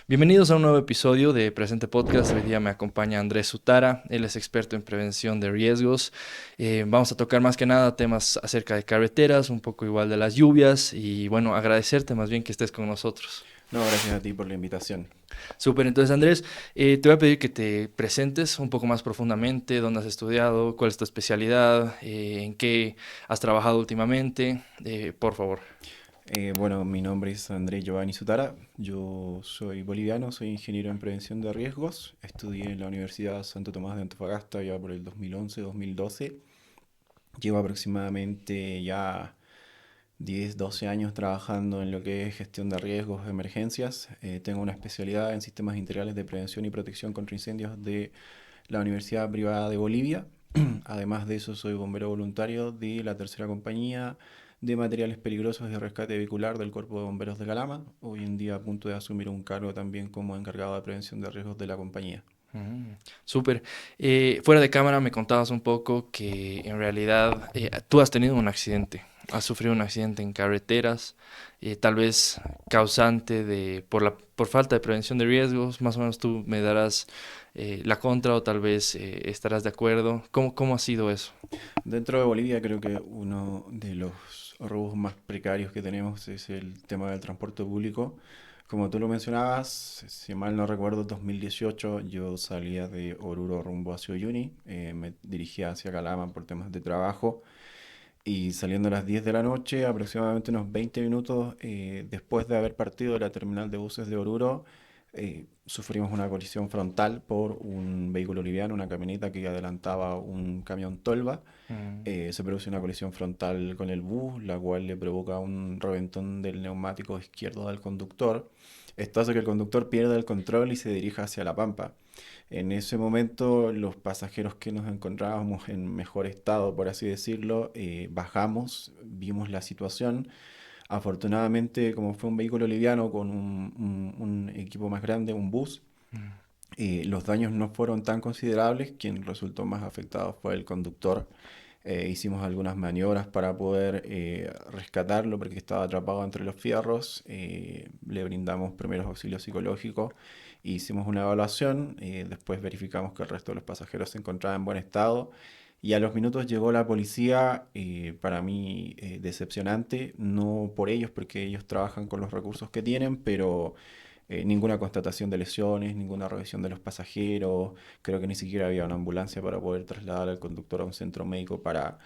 Bienvenidos a un nuevo episodio de Presente Podcast. Hoy día me acompaña Andrés Sutara, él es experto en prevención de riesgos. Vamos a tocar más que nada temas acerca de carreteras, un poco igual de las lluvias y bueno, agradecerte más bien que estés con nosotros. No, gracias a ti por la invitación. Súper, entonces Andrés, te voy a pedir que te presentes un poco más profundamente, dónde has estudiado, cuál es tu especialidad, en qué has trabajado últimamente, por favor. Bueno, mi nombre es Andrés Giovanni Sutara. Yo soy boliviano, soy ingeniero en prevención de riesgos. Estudié en la Universidad Santo Tomás de Antofagasta ya por el 2011-2012. Llevo aproximadamente ya 10, 12 años trabajando en lo que es gestión de riesgos, emergencias. Tengo una especialidad en sistemas integrales de prevención y protección contra incendios de la Universidad Privada de Bolivia. Además de eso, soy bombero voluntario de la tercera compañía de materiales peligrosos de rescate vehicular del Cuerpo de Bomberos de Calama. Hoy en día a punto de asumir un cargo también como encargado de prevención de riesgos de la compañía. Súper. Fuera de cámara me contabas un poco que en realidad tú has tenido un accidente, has sufrido un accidente en carreteras, tal vez causante por falta de prevención de riesgos. Más o menos tú me darás la contra o tal vez estarás de acuerdo. ¿Cómo ha sido eso? Dentro de Bolivia creo que uno de los robos más precarios que tenemos es el tema del transporte público. Como tú lo mencionabas, si mal no recuerdo, 2018 yo salía de Oruro rumbo hacia Uyuni, me dirigía hacia Calama por temas de trabajo y saliendo a las 10 de la noche, aproximadamente unos 20 minutos después de haber partido de la terminal de buses de Oruro, sufrimos una colisión frontal por un vehículo liviano, una camioneta que adelantaba un camión tolva. Mm. Se produce una colisión frontal con el bus, la cual le provoca un reventón del neumático izquierdo del conductor. Esto hace que el conductor pierda el control y se dirija hacia la pampa. En ese momento, los pasajeros que nos encontrábamos en mejor estado, por así decirlo, bajamos, vimos la situación. Afortunadamente, como fue un vehículo liviano con un equipo más grande, un bus, Mm. los daños no fueron tan considerables. Quien resultó más afectado fue el conductor. Hicimos algunas maniobras para poder rescatarlo porque estaba atrapado entre los fierros. Le brindamos primeros auxilios psicológicos. Hicimos una evaluación. Después verificamos que el resto de los pasajeros se encontraba en buen estado. Y a los minutos llegó la policía, para mí decepcionante, no por ellos, porque ellos trabajan con los recursos que tienen, pero ninguna constatación de lesiones, ninguna revisión de los pasajeros. Creo que ni siquiera había una ambulancia para poder trasladar al conductor a un centro médico para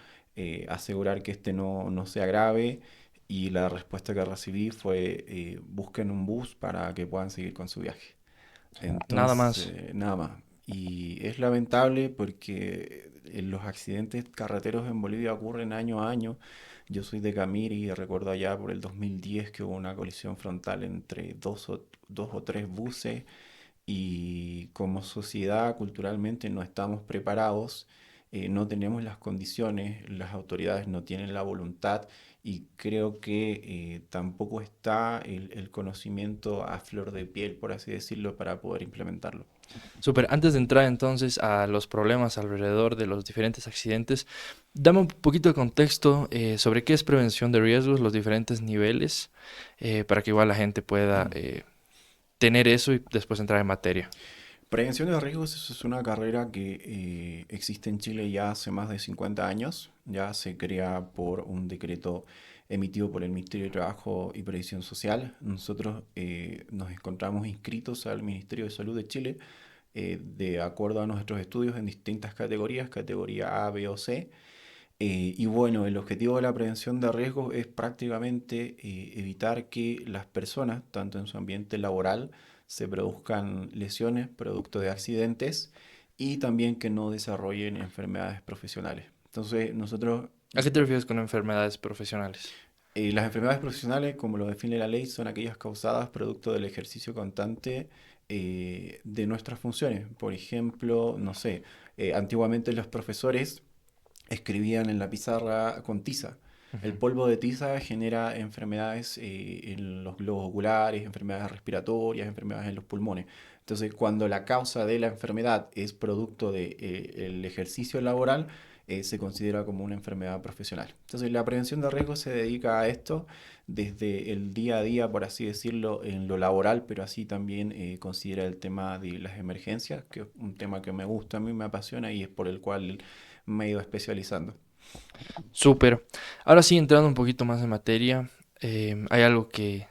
asegurar que este no sea grave. Y la respuesta que recibí fue busquen un bus para que puedan seguir con su viaje. Nada más. Entonces, nada más. Y es lamentable porque los accidentes carreteros en Bolivia ocurren año a año. Yo soy de Camiri y recuerdo allá por el 2010 que hubo una colisión frontal entre dos o tres buses y como sociedad culturalmente no estamos preparados, no tenemos las condiciones, las autoridades no tienen la voluntad y creo que tampoco está el conocimiento a flor de piel, por así decirlo, para poder implementarlo. Súper, antes de entrar entonces a los problemas alrededor de los diferentes accidentes, dame un poquito de contexto sobre qué es prevención de riesgos, los diferentes niveles, para que igual la gente pueda tener eso y después entrar en materia. Prevención de riesgos eso es una carrera que existe en Chile ya hace más de 50 años. Ya se crea por un decreto emitido por el Ministerio de Trabajo y Previsión Social. Nosotros nos encontramos inscritos al Ministerio de Salud de Chile de acuerdo a nuestros estudios en distintas categorías, categoría A, B o C. Y bueno, el objetivo de la prevención de riesgos es prácticamente evitar que las personas, tanto en su ambiente laboral, se produzcan lesiones producto de accidentes y también que no desarrollen enfermedades profesionales. Entonces, nosotros, ¿A qué te refieres con enfermedades profesionales? las enfermedades profesionales, como lo define la ley, son aquellas causadas producto del ejercicio constante de nuestras funciones. Por ejemplo, no sé, antiguamente los profesores escribían en la pizarra con tiza. El Ujú. polvo de tiza genera enfermedades en los globos oculares, enfermedades respiratorias, enfermedades en los pulmones. Entonces, cuando la causa de la enfermedad es producto del ejercicio laboral, se considera como una enfermedad profesional. Entonces, la prevención de riesgos se dedica a esto desde el día a día, por así decirlo, en lo laboral, pero así también considera el tema de las emergencias, que es un tema que me gusta, a mí me apasiona y es por el cual me he ido especializando. Súper. Ahora sí, entrando un poquito más en materia, hay algo que,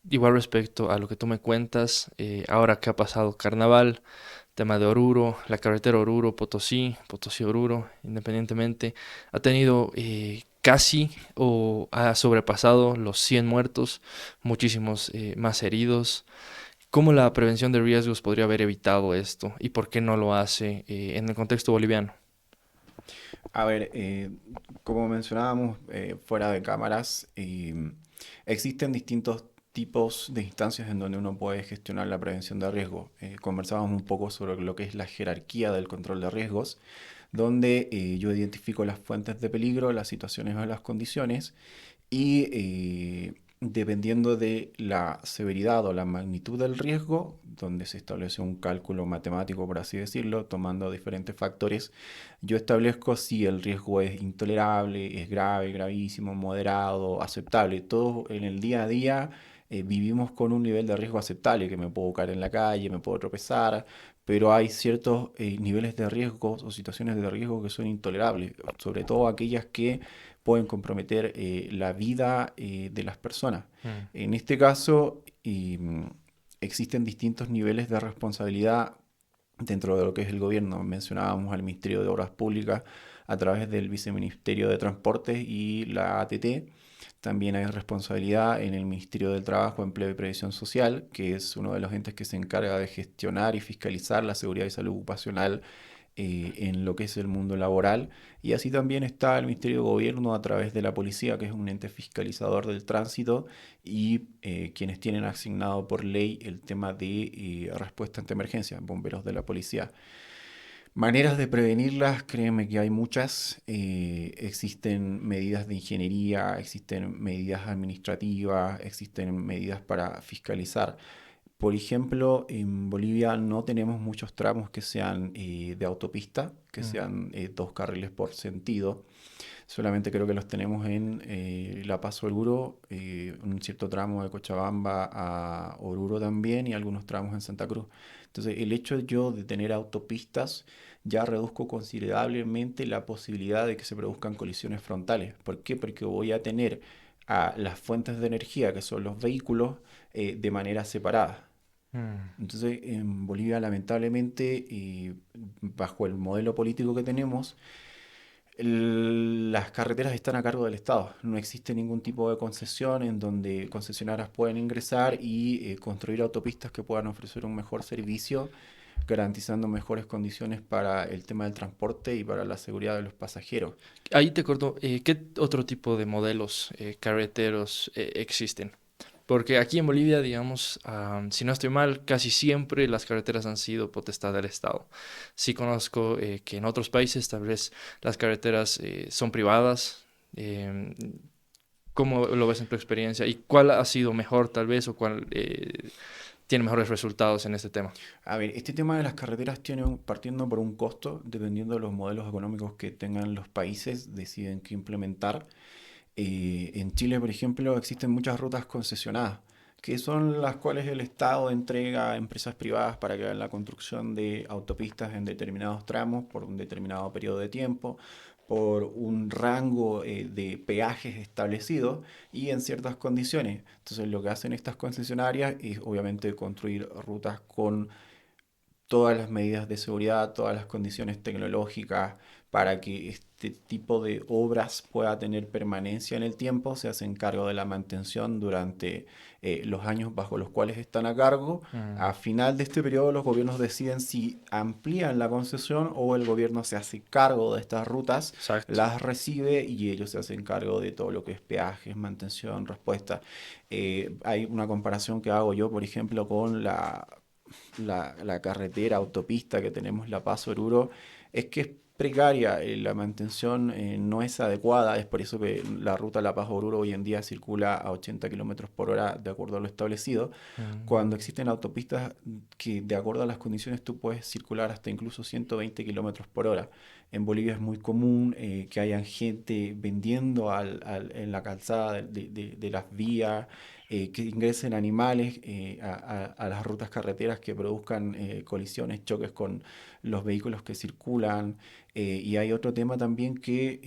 igual respecto a lo que tú me cuentas, ahora que ha pasado Carnaval, tema de Oruro, la carretera Oruro, Potosí, Potosí-Oruro, independientemente, ha tenido casi o ha sobrepasado los 100 muertos, muchísimos más heridos. ¿Cómo la prevención de riesgos podría haber evitado esto y por qué no lo hace en el contexto boliviano? A ver, como mencionábamos fuera de cámaras, existen distintos tipos de instancias en donde uno puede gestionar la prevención de riesgo. Conversábamos un poco sobre lo que es la jerarquía del control de riesgos, donde yo identifico las fuentes de peligro, las situaciones o las condiciones y dependiendo de la severidad o la magnitud del riesgo, donde se establece un cálculo matemático, por así decirlo, tomando diferentes factores, yo establezco si el riesgo es intolerable, es grave, gravísimo, moderado, aceptable. Todo en el día a día vivimos con un nivel de riesgo aceptable, que me puedo caer en la calle, me puedo tropezar, pero hay ciertos niveles de riesgo o situaciones de riesgo que son intolerables, sobre todo aquellas que pueden comprometer la vida de las personas. Mm. En este caso, existen distintos niveles de responsabilidad dentro de lo que es el gobierno. Mencionábamos al Ministerio de Obras Públicas a través del Viceministerio de Transportes y la ATT. También hay responsabilidad en el Ministerio del Trabajo, Empleo y Previsión Social, que es uno de los entes que se encarga de gestionar y fiscalizar la seguridad y salud ocupacional en lo que es el mundo laboral. Y así también está el Ministerio de Gobierno a través de la policía, que es un ente fiscalizador del tránsito y quienes tienen asignado por ley el tema de respuesta ante emergencia, bomberos de la policía. Maneras de prevenirlas, créeme que hay muchas. Existen medidas de ingeniería, existen medidas administrativas, existen medidas para fiscalizar. Por ejemplo, en Bolivia no tenemos muchos tramos que sean de autopista, que Mm. sean dos carriles por sentido. Solamente creo que los tenemos en La Paz Oruro, un cierto tramo de Cochabamba a Oruro también y algunos tramos en Santa Cruz. Entonces, el hecho yo de tener autopistas ya reduzco considerablemente la posibilidad de que se produzcan colisiones frontales. ¿Por qué? Porque voy a tener a las fuentes de energía, que son los vehículos, de manera separada. Mm. Entonces, en Bolivia, lamentablemente, bajo el modelo político que tenemos, las carreteras están a cargo del Estado. No existe ningún tipo de concesión en donde concesionarias pueden ingresar y construir autopistas que puedan ofrecer un mejor servicio, garantizando mejores condiciones para el tema del transporte y para la seguridad de los pasajeros. Ahí te corto, ¿qué otro tipo de modelos carreteros existen? Porque aquí en Bolivia, digamos, si no estoy mal, casi siempre las carreteras han sido potestad del Estado. Sí conozco que en otros países tal vez las carreteras son privadas. em, ¿Cómo lo ves en tu experiencia? ¿Y cuál ha sido mejor tal vez o cuál tiene mejores resultados en este tema? A ver, este tema de las carreteras tiene partiendo por un costo, dependiendo de los modelos económicos que tengan los países, deciden qué implementar. En Chile, por ejemplo, existen muchas rutas concesionadas, que son las cuales el Estado entrega a empresas privadas para que hagan la construcción de autopistas en determinados tramos por un determinado periodo de tiempo, por un rango de peajes establecido y en ciertas condiciones. Entonces, lo que hacen estas concesionarias es obviamente construir rutas con todas las medidas de seguridad, todas las condiciones tecnológicas para que este tipo de obras pueda tener permanencia en el tiempo, se hacen cargo de la mantención durante los años bajo los cuales están a cargo. Mm. A final de este periodo los gobiernos deciden si amplían la concesión o el gobierno se hace cargo de estas rutas, Exacto. las recibe y ellos se hacen cargo de todo lo que es peajes, mantención, respuesta. Hay una comparación que hago yo, por ejemplo, con la carretera, autopista que tenemos La Paz Oruro, es que es precaria, la mantención no es adecuada, es por eso que la ruta La Paz-Oruro hoy en día circula a 80 kilómetros por hora de acuerdo a lo establecido, cuando Mm, existen autopistas que de acuerdo a las condiciones tú puedes circular hasta incluso 120 kilómetros por hora. En Bolivia es muy común que hayan gente vendiendo en la calzada de las vías, que ingresen animales a las rutas carreteras que produzcan colisiones, choques con los vehículos que circulan. Y hay otro tema también que,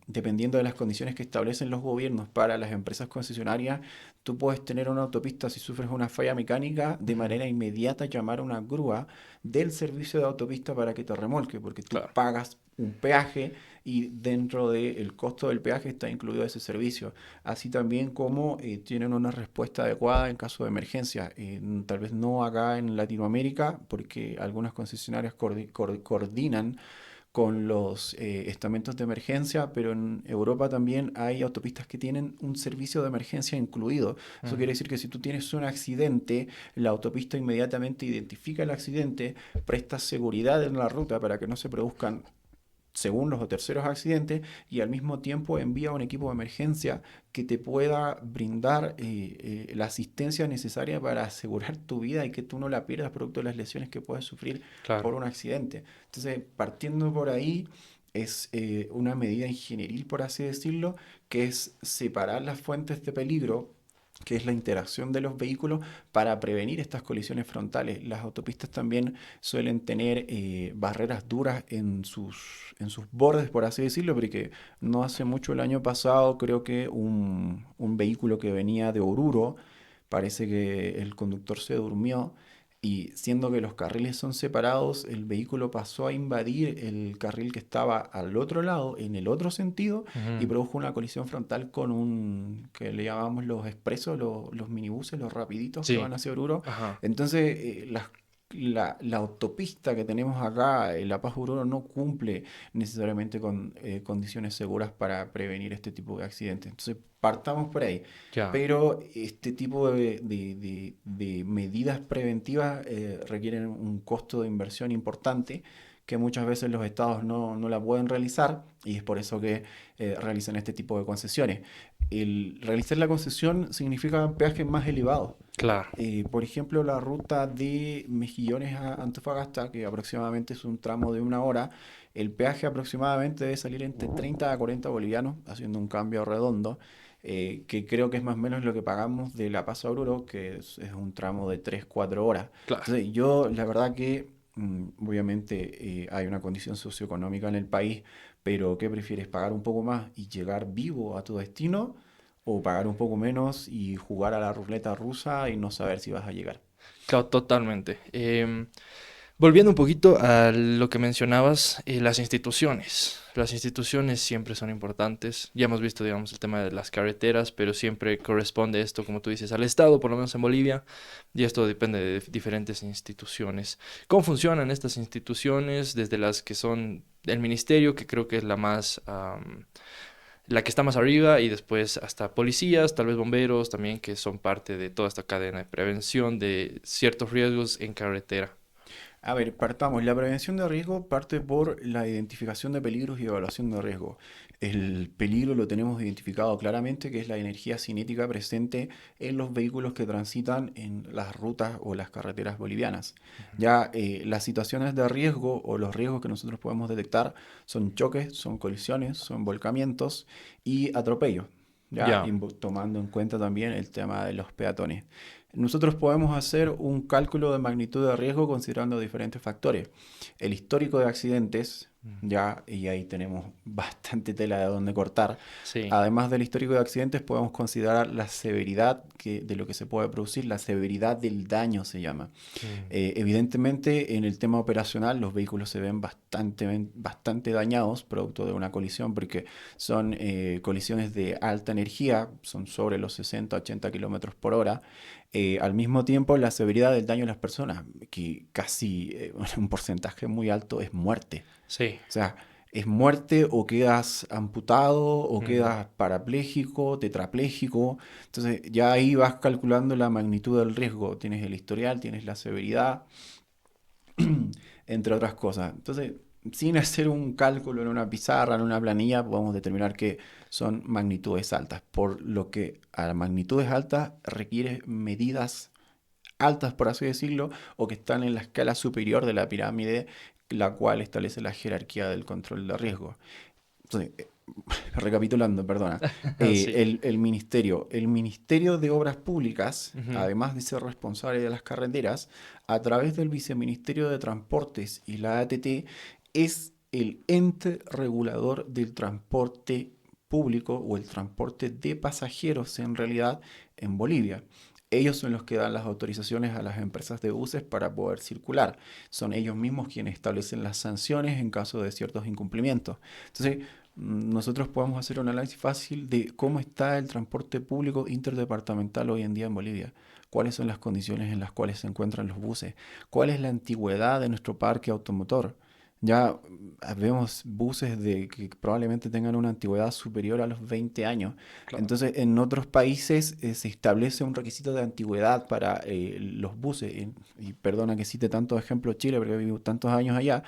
dependiendo de las condiciones que establecen los gobiernos para las empresas concesionarias, tú puedes tener una autopista si sufres una falla mecánica, de ujú, manera inmediata llamar a una grúa del servicio de autopista para que te remolque, porque tú claro. pagas un peaje y dentro del costo del peaje está incluido ese servicio. Así también como tienen una respuesta adecuada en caso de emergencia. Tal vez no acá en Latinoamérica, porque algunas concesionarias coordinan con los estamentos de emergencia, pero en Europa también hay autopistas que tienen un servicio de emergencia incluido. Eso quiere Mm, decir que si tú tienes un accidente, la autopista inmediatamente identifica el accidente, presta seguridad en la ruta para que no se produzcan segundos o terceros accidentes y al mismo tiempo envía un equipo de emergencia que te pueda brindar la asistencia necesaria para asegurar tu vida y que tú no la pierdas producto de las lesiones que puedes sufrir claro. por un accidente. Entonces, partiendo por ahí, es una medida ingenieril, por así decirlo, que es separar las fuentes de peligro, que es la interacción de los vehículos para prevenir estas colisiones frontales. Las autopistas también suelen tener barreras duras en sus bordes, por así decirlo, porque no hace mucho el año pasado creo que un vehículo que venía de Oruro, parece que el conductor se durmió y siendo que los carriles son separados, el vehículo pasó a invadir el carril que estaba al otro lado, en el otro sentido, y Ujú, produjo una colisión frontal con un, que le llamamos los expresos, los minibuses, los rapiditos que sí, van hacia Oruro. ajá, Entonces, la autopista que tenemos acá, La Paz-Oruro, no cumple necesariamente con condiciones seguras para prevenir este tipo de accidentes. Entonces, partamos por ahí. ya, Pero este tipo de medidas preventivas requieren un costo de inversión importante que muchas veces los estados no la pueden realizar y es por eso que realizan este tipo de concesiones. El realizar la concesión significa peajes más elevados. claro. Por ejemplo, la ruta de Mejillones a Antofagasta, que aproximadamente es un tramo de una hora, el peaje aproximadamente debe salir entre 30 a 40 bolivianos, haciendo un cambio redondo, que creo que es más o menos lo que pagamos de La Paz a Oruro, que es un tramo de 3 4 horas. Claro. Entonces, yo la verdad que, obviamente, hay una condición socioeconómica en el país, pero ¿qué prefieres? ¿Pagar un poco más y llegar vivo a tu destino? ¿O pagar un poco menos y jugar a la ruleta rusa y no saber si vas a llegar? Claro, totalmente. Volviendo un poquito a lo que mencionabas, las instituciones. Las instituciones siempre son importantes. Ya hemos visto, digamos, el tema de las carreteras, pero siempre corresponde esto, como tú dices, al Estado, por lo menos en Bolivia, y esto depende de diferentes instituciones. ¿Cómo funcionan estas instituciones? Desde las que son el ministerio, que creo que es la más, la que está más arriba, y después hasta policías, tal vez bomberos también, que son parte de toda esta cadena de prevención de ciertos riesgos en carretera. A ver, partamos. La prevención de riesgo parte por la identificación de peligros y evaluación de riesgo. El peligro lo tenemos identificado claramente, que es la energía cinética presente en los vehículos que transitan en las rutas o las carreteras bolivianas. Ujú. Ya las situaciones de riesgo o los riesgos que nosotros podemos detectar son choques, son colisiones, son volcamientos y atropellos. Ya Ya. tomando en cuenta también el tema de los peatones. Nosotros podemos hacer un cálculo de magnitud de riesgo considerando diferentes factores. El histórico de accidentes, Mm. ya, y ahí tenemos bastante tela de donde cortar. Sí. Además del histórico de accidentes, podemos considerar la severidad de lo que se puede producir, la severidad del daño se llama. Mm. Evidentemente, en el tema operacional, los vehículos se ven bastante dañados producto de una colisión, porque son colisiones de alta energía, son sobre los 60-80 kilómetros por hora. Al mismo tiempo, la severidad del daño a las personas, que casi un porcentaje muy alto es muerte. Sí. O sea, es muerte o quedas amputado o Mm. quedas parapléjico, tetrapléjico. Entonces ya ahí vas calculando la magnitud del riesgo. Tienes el historial, tienes la severidad, entre otras cosas. Entonces, sin hacer un cálculo en una pizarra, en una planilla, podemos determinar que son magnitudes altas, por lo que a magnitudes altas requiere medidas altas, por así decirlo, o que están en la escala superior de la pirámide, la cual establece la jerarquía del control de riesgo. Entonces, recapitulando, perdona, Sí. el Ministerio de Obras Públicas, Ujú. además de ser responsable de las carreteras, a través del Viceministerio de Transportes y la ATT, es el ente regulador del transporte público o el transporte de pasajeros en realidad en Bolivia. Ellos son los que dan las autorizaciones a las empresas de buses para poder circular. Son ellos mismos quienes establecen las sanciones en caso de ciertos incumplimientos. Entonces, nosotros podemos hacer un análisis fácil de cómo está el transporte público interdepartamental hoy en día en Bolivia, cuáles son las condiciones en las cuales se encuentran los buses, cuál es la antigüedad de nuestro parque automotor. Ya vemos buses de que probablemente tengan una antigüedad superior a los 20 años. Claro. Entonces, en otros países se establece un requisito de antigüedad para los buses. Y perdona que cite tantos ejemplos Chile, porque vivo tantos años allá,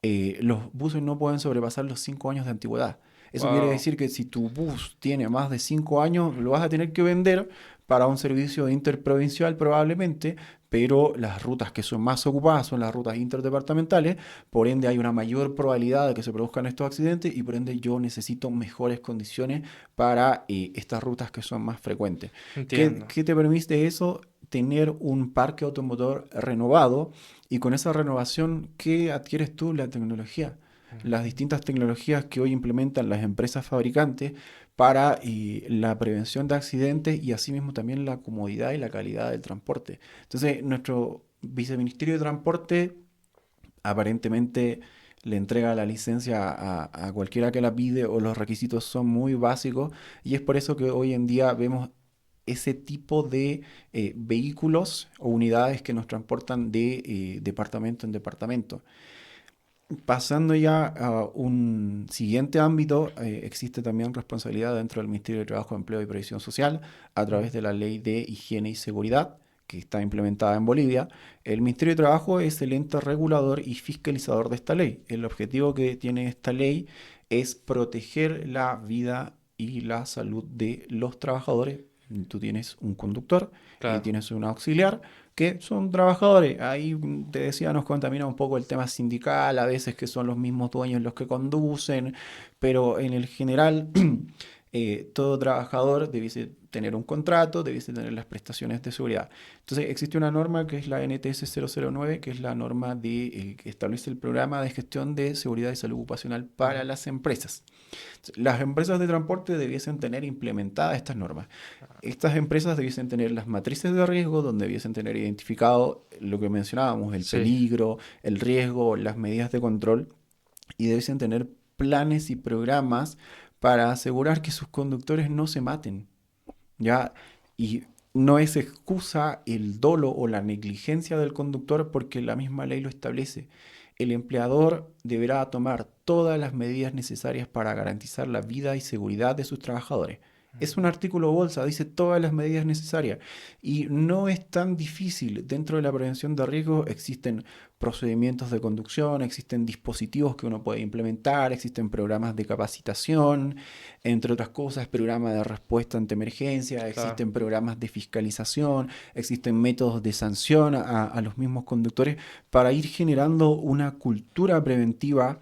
los buses no pueden sobrepasar los 5 años de antigüedad. Eso quiere Wow. decir que si tu bus tiene más de 5 años, lo vas a tener que vender para un servicio interprovincial probablemente, pero las rutas que son más ocupadas son las rutas interdepartamentales, por ende hay una mayor probabilidad de que se produzcan estos accidentes y por ende yo necesito mejores condiciones para estas rutas que son más frecuentes. Entiendo. ¿Qué te permite eso? Tener un parque automotor renovado y con esa renovación, ¿qué adquieres tú? La tecnología. Las Ujú. distintas tecnologías que hoy implementan las empresas fabricantes para la prevención de accidentes y asimismo también la comodidad y la calidad del transporte. Entonces, nuestro viceministerio de Transporte aparentemente le entrega la licencia a cualquiera que la pide o los requisitos son muy básicos y es por eso que hoy en día vemos ese tipo de vehículos o unidades que nos transportan de departamento en departamento. Pasando ya a un siguiente ámbito, existe también responsabilidad dentro del Ministerio de Trabajo, Empleo y Previsión Social a Ujú. través de la Ley de Higiene y Seguridad que está implementada en Bolivia. El Ministerio de Trabajo es el ente regulador y fiscalizador de esta ley. El objetivo que tiene esta ley es proteger la vida y la salud de los trabajadores. Tú tienes un conductor y Claro. tienes un auxiliar que son trabajadores. Ahí te decía, nos contamina un poco el tema sindical, a veces que son los mismos dueños los que conducen, pero en el general todo trabajador debiese tener un contrato, debiese tener las prestaciones de seguridad. Entonces existe una norma que es la NTS 009, que es la norma que establece el programa de gestión de seguridad y salud ocupacional para Ujú. las empresas. Las empresas de transporte debiesen tener implementadas estas normas. Ah, Estas empresas debiesen tener las matrices de riesgo donde debiesen tener identificado lo que mencionábamos, el sí. peligro, el riesgo, las medidas de control y debiesen tener planes y programas para asegurar que sus conductores no se maten, ¿ya? Y no es excusa el dolo o la negligencia del conductor porque la misma ley lo establece. El empleador deberá tomar todas las medidas necesarias para garantizar la vida y seguridad de sus trabajadores. Es un Ujú. artículo bolsa, dice todas las medidas necesarias y no es tan difícil. Dentro de la prevención de riesgos existen procedimientos de conducción, existen dispositivos que uno puede implementar, existen programas de capacitación, entre otras cosas, programas de respuesta ante emergencia, Claro. existen programas de fiscalización, existen métodos de sanción a los mismos conductores para ir generando una cultura preventiva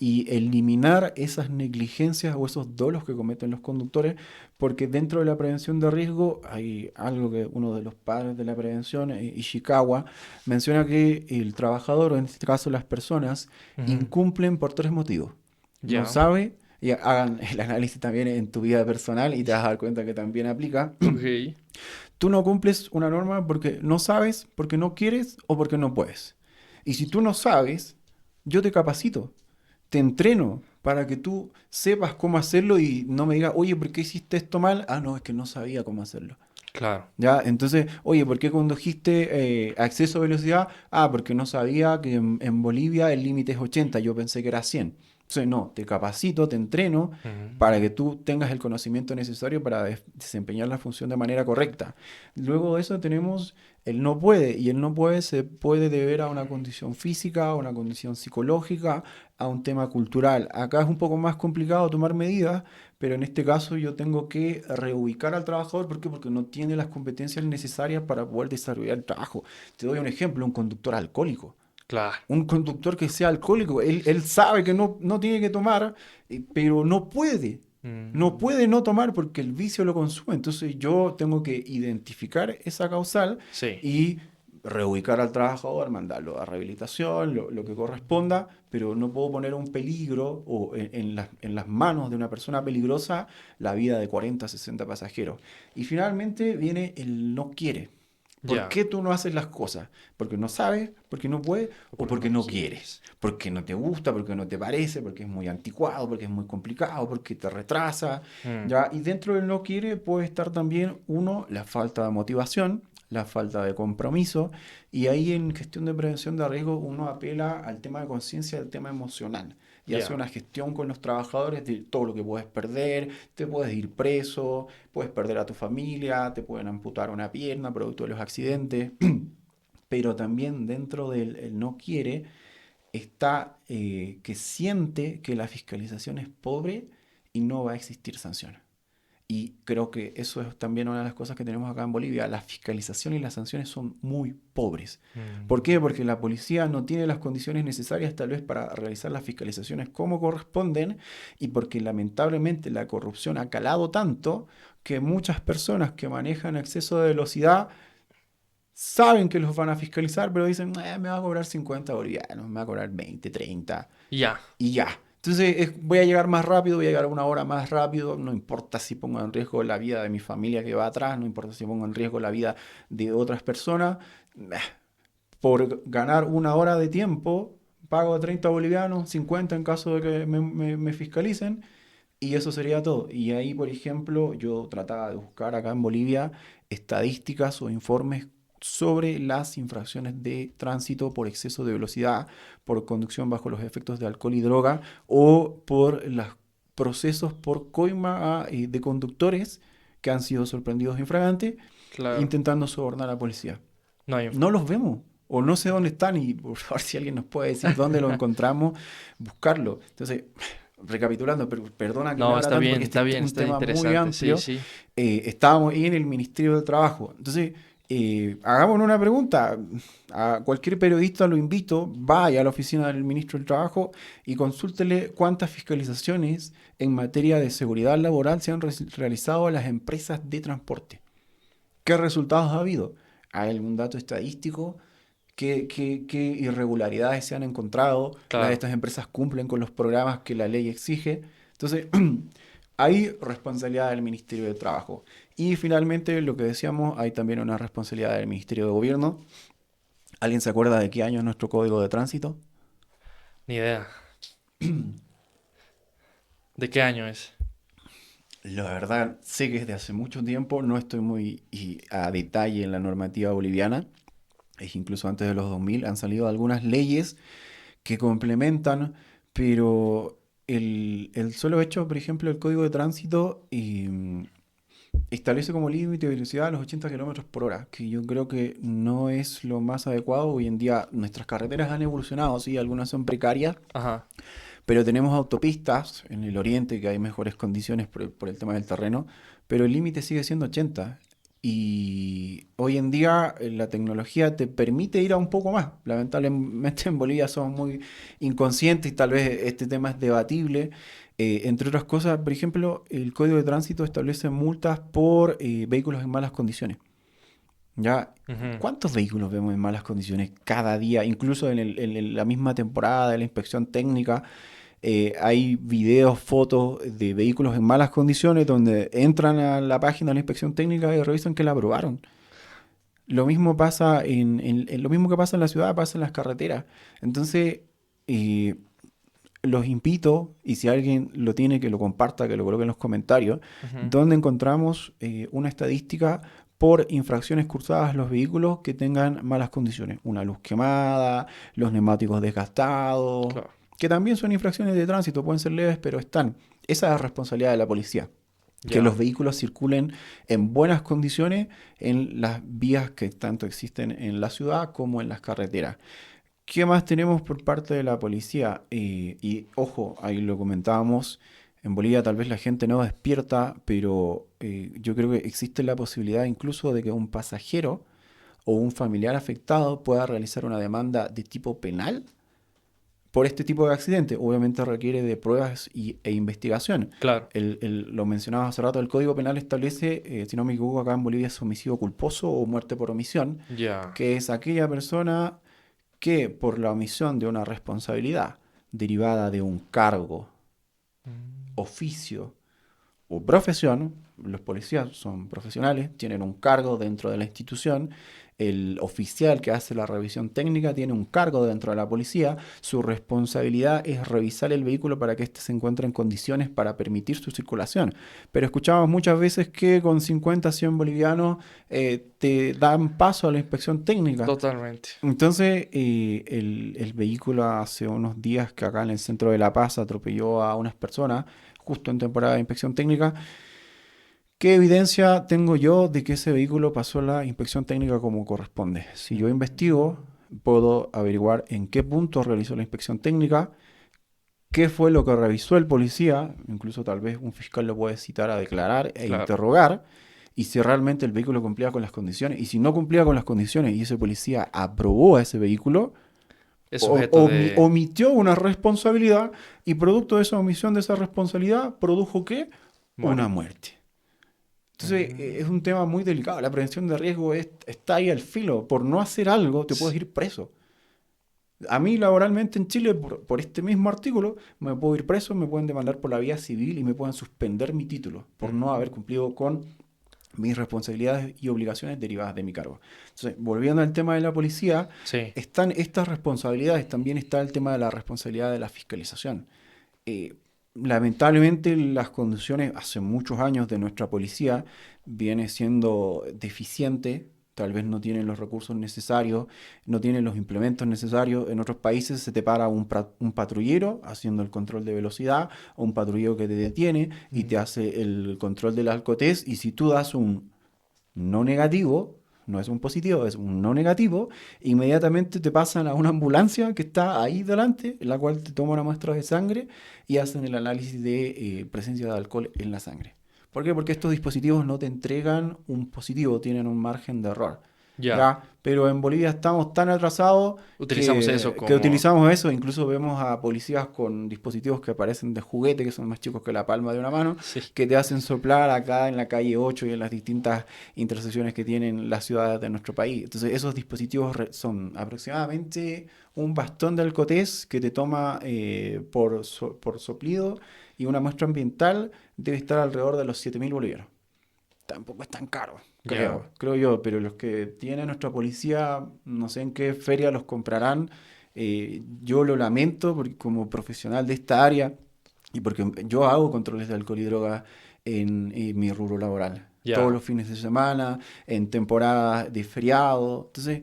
y eliminar esas negligencias o esos dolos que cometen los conductores, porque dentro de la prevención de riesgo hay algo que uno de los padres de la prevención, Ishikawa, menciona que el trabajador, o en este caso las personas, Ujú. incumplen por tres motivos. No Ya. sabe, y hagan el análisis también en tu vida personal y te vas a dar cuenta que también aplica. Ok. Tú no cumples una norma porque no sabes, porque no quieres o porque no puedes. Y si tú no sabes, yo te capacito, te entreno para que tú sepas cómo hacerlo y no me digas, oye, ¿por qué hiciste esto mal? Ah, no, es que no sabía cómo hacerlo. Claro. Ya, entonces, oye, ¿por qué condujiste a exceso de velocidad? Ah, porque no sabía que en Bolivia el límite es 80, yo pensé que era 100. Entonces, no, te capacito, te entreno para que tú tengas el conocimiento necesario para desempeñar la función de manera correcta. Luego de eso tenemos el no puede, y el no puede se puede deber a una condición física, a una condición psicológica, a un tema cultural. Acá es un poco más complicado tomar medidas, pero en este caso yo tengo que reubicar al trabajador. ¿Por qué? Porque no tiene las competencias necesarias para poder desarrollar el trabajo. Te doy un ejemplo, un conductor alcohólico. Claro. Un conductor que sea alcohólico, él sabe que no tiene que tomar, pero no puede. No Mm, puede no tomar porque el vicio lo consume. Entonces yo tengo que identificar esa causal sí, y reubicar al trabajador, mandarlo a rehabilitación, lo que corresponda, pero no puedo poner un peligro o en las manos de una persona peligrosa la vida de 40 60 pasajeros. Y finalmente viene el no quiere. ¿Por ya. qué tú no haces las cosas? ¿Porque no sabes? ¿Porque no puedes? O ¿O porque porque no no quieres? quieres. ¿Porque no te gusta? ¿Porque no te parece? ¿Porque es muy anticuado? ¿Porque es muy complicado? ¿Porque te retrasa? Mm, ¿Ya? Y dentro del no quiere puede estar también, uno, la falta de motivación, la falta de compromiso. Y ahí en gestión de prevención de riesgo uno apela al tema de conciencia, al tema emocional. Y hace ya. una gestión con los trabajadores de todo lo que puedes perder, te puedes ir preso, puedes perder a tu familia, te pueden amputar una pierna producto de los accidentes, pero también dentro del el no quiere está que siente que la fiscalización es pobre y no va a existir sanción. Y creo que eso es también una de las cosas que tenemos acá en Bolivia. La fiscalización y las sanciones son muy pobres. ¿Por Mm, qué? Porque la policía no tiene las condiciones necesarias tal vez para realizar las fiscalizaciones como corresponden y porque lamentablemente la corrupción ha calado tanto que muchas personas que manejan exceso de velocidad saben que los van a fiscalizar, pero dicen, me va a cobrar 50 bolivianos, me va a cobrar 20, 30 ya. y ya. Entonces voy a llegar más rápido, voy a llegar una hora más rápido, no importa si pongo en riesgo la vida de mi familia que va atrás, no importa si pongo en riesgo la vida de otras personas. Por ganar una hora de tiempo, pago 30 bolivianos, 50 en caso de que me fiscalicen, y eso sería todo. Y ahí, por ejemplo, yo trataba de buscar acá en Bolivia estadísticas o informes sobre las infracciones de tránsito por exceso de velocidad, por conducción bajo los efectos de alcohol y droga, o por los procesos por coima de conductores que han sido sorprendidos infraganti Claro. intentando sobornar a la policía. No hay No informe. los vemos. O no sé dónde están y por favor si alguien nos puede decir dónde lo encontramos, buscarlo. Entonces, recapitulando, perdona que me No, abra tanto porque este está es bien, un está tema muy interesante. Sí, amplio. sí. Estábamos ahí en el Ministerio del Trabajo. Entonces, hagámonos una pregunta. A cualquier periodista lo invito, vaya a la oficina del ministro del Trabajo y consúltele cuántas fiscalizaciones en materia de seguridad laboral se han realizado a las empresas de transporte. ¿Qué resultados ha habido? ¿Hay algún dato estadístico? ¿Qué irregularidades se han encontrado? Claro. Estas empresas cumplen con los programas que la ley exige. Entonces, hay responsabilidad del Ministerio de Trabajo. Y finalmente, lo que decíamos, hay también una responsabilidad del Ministerio de Gobierno. ¿Alguien se acuerda de qué año es nuestro código de tránsito? Ni idea. ¿De qué año es? La verdad, sé que es de hace mucho tiempo, no estoy muy a detalle en la normativa boliviana. Es incluso antes de los 2000 han salido algunas leyes que complementan, pero el solo hecho, por ejemplo, el código de tránsito establece como límite de velocidad los 80 kilómetros por hora, que yo creo que no es lo más adecuado. Hoy en día nuestras carreteras han evolucionado, sí, algunas son precarias, Ajá. pero tenemos autopistas en el oriente que hay mejores condiciones por el tema del terreno, pero el límite sigue siendo 80. Y hoy en día la tecnología te permite ir a un poco más. Lamentablemente en Bolivia somos muy inconscientes y tal vez este tema es debatible. Entre otras cosas, por ejemplo, el Código de Tránsito establece multas por vehículos en malas condiciones. ¿Ya? Ujú. ¿Cuántos vehículos vemos en malas condiciones cada día? Incluso en la misma temporada de la inspección técnica hay videos, fotos de vehículos en malas condiciones donde entran a la página de la inspección técnica y revisan que la aprobaron. Lo mismo pasa lo mismo que pasa en la ciudad, pasa en las carreteras. Entonces, eh, los invito, y si alguien lo tiene, que lo comparta, que lo coloque en los comentarios, Ujú. donde encontramos una estadística por infracciones cursadas a los vehículos que tengan malas condiciones. Una luz quemada, los neumáticos desgastados, Claro. que también son infracciones de tránsito, pueden ser leves, pero están. Esa es la responsabilidad de la policía. Que Ya. los vehículos circulen en buenas condiciones en las vías que tanto existen en la ciudad como en las carreteras. ¿Qué más tenemos por parte de la policía? Y ojo, ahí lo comentábamos, en Bolivia tal vez la gente no despierta, pero yo creo que existe la posibilidad incluso de que un pasajero o un familiar afectado pueda realizar una demanda de tipo penal por este tipo de accidente. Obviamente requiere de pruebas e investigación. Claro. Lo mencionaba hace rato, el Código Penal establece, si no me equivoco, acá en Bolivia es homicidio culposo o muerte por omisión, Ya. que es aquella persona que por la omisión de una responsabilidad derivada de un cargo, Mm. oficio o profesión, los policías son profesionales, tienen un cargo dentro de la institución, el oficial que hace la revisión técnica tiene un cargo dentro de la policía, su responsabilidad es revisar el vehículo para que éste se encuentre en condiciones para permitir su circulación. Pero escuchamos muchas veces que con 50, 100 bolivianos te dan paso a la inspección técnica. Totalmente. Entonces, el vehículo hace unos días que acá en el centro de La Paz atropelló a unas personas, justo en temporada de inspección técnica. ¿Qué evidencia tengo yo de que ese vehículo pasó la inspección técnica como corresponde? Si yo investigo, puedo averiguar en qué punto realizó la inspección técnica, qué fue lo que revisó el policía, incluso tal vez un fiscal lo puede citar a declarar e Claro. interrogar, y si realmente el vehículo cumplía con las condiciones. Y si no cumplía con las condiciones y ese policía aprobó a ese vehículo, Es sujeto de... omitió una responsabilidad y producto de esa omisión de esa responsabilidad produjo ¿qué? Una Muerte. muerte. Entonces es Mm. un tema muy delicado. La prevención de riesgo está ahí al filo. Por no hacer algo te puedes Sí. ir preso. A mí laboralmente en Chile, por este mismo artículo, me puedo ir preso, me pueden demandar por la vía civil y me pueden suspender mi título por no haber Mm. cumplido con mis responsabilidades y obligaciones derivadas de mi cargo. Entonces, volviendo al tema de la policía, Sí. están estas responsabilidades, también está el tema de la responsabilidad de la fiscalización. Eh, Lamentablemente las condiciones hace muchos años de nuestra policía viene siendo deficiente, tal vez no tienen los recursos necesarios, no tienen los implementos necesarios. En otros países se te para un patrullero haciendo el control de velocidad o un patrullero que te detiene y te Mm. hace el control del alcotés y si tú das un no negativo, no es un positivo, es un no negativo, inmediatamente te pasan a una ambulancia que está ahí delante, en la cual te toman una muestra de sangre y hacen el análisis de presencia de alcohol en la sangre. ¿Por qué? Porque estos dispositivos no te entregan un positivo, tienen un margen de error. Ya. ¿Ya? Pero en Bolivia estamos tan atrasados Utilizamos eso que como... utilizamos eso, incluso vemos a policías con dispositivos que parecen de juguete, que son más chicos que la palma de una mano, Sí. que te hacen soplar acá en la calle 8 y en las distintas intersecciones que tienen las ciudades de nuestro país. Entonces esos dispositivos son aproximadamente un bastón de alcotés que te toma por soplido y una muestra ambiental debe estar alrededor de los 7.000 bolivianos. Tampoco es tan caro, Ya. creo yo, pero los que tiene nuestra policía, no sé en qué feria los comprarán. Yo lo lamento porque como profesional de esta área y porque yo hago controles de alcohol y droga en mi rubro laboral. Todos Ya. los fines de semana, en temporadas de feriado. Entonces,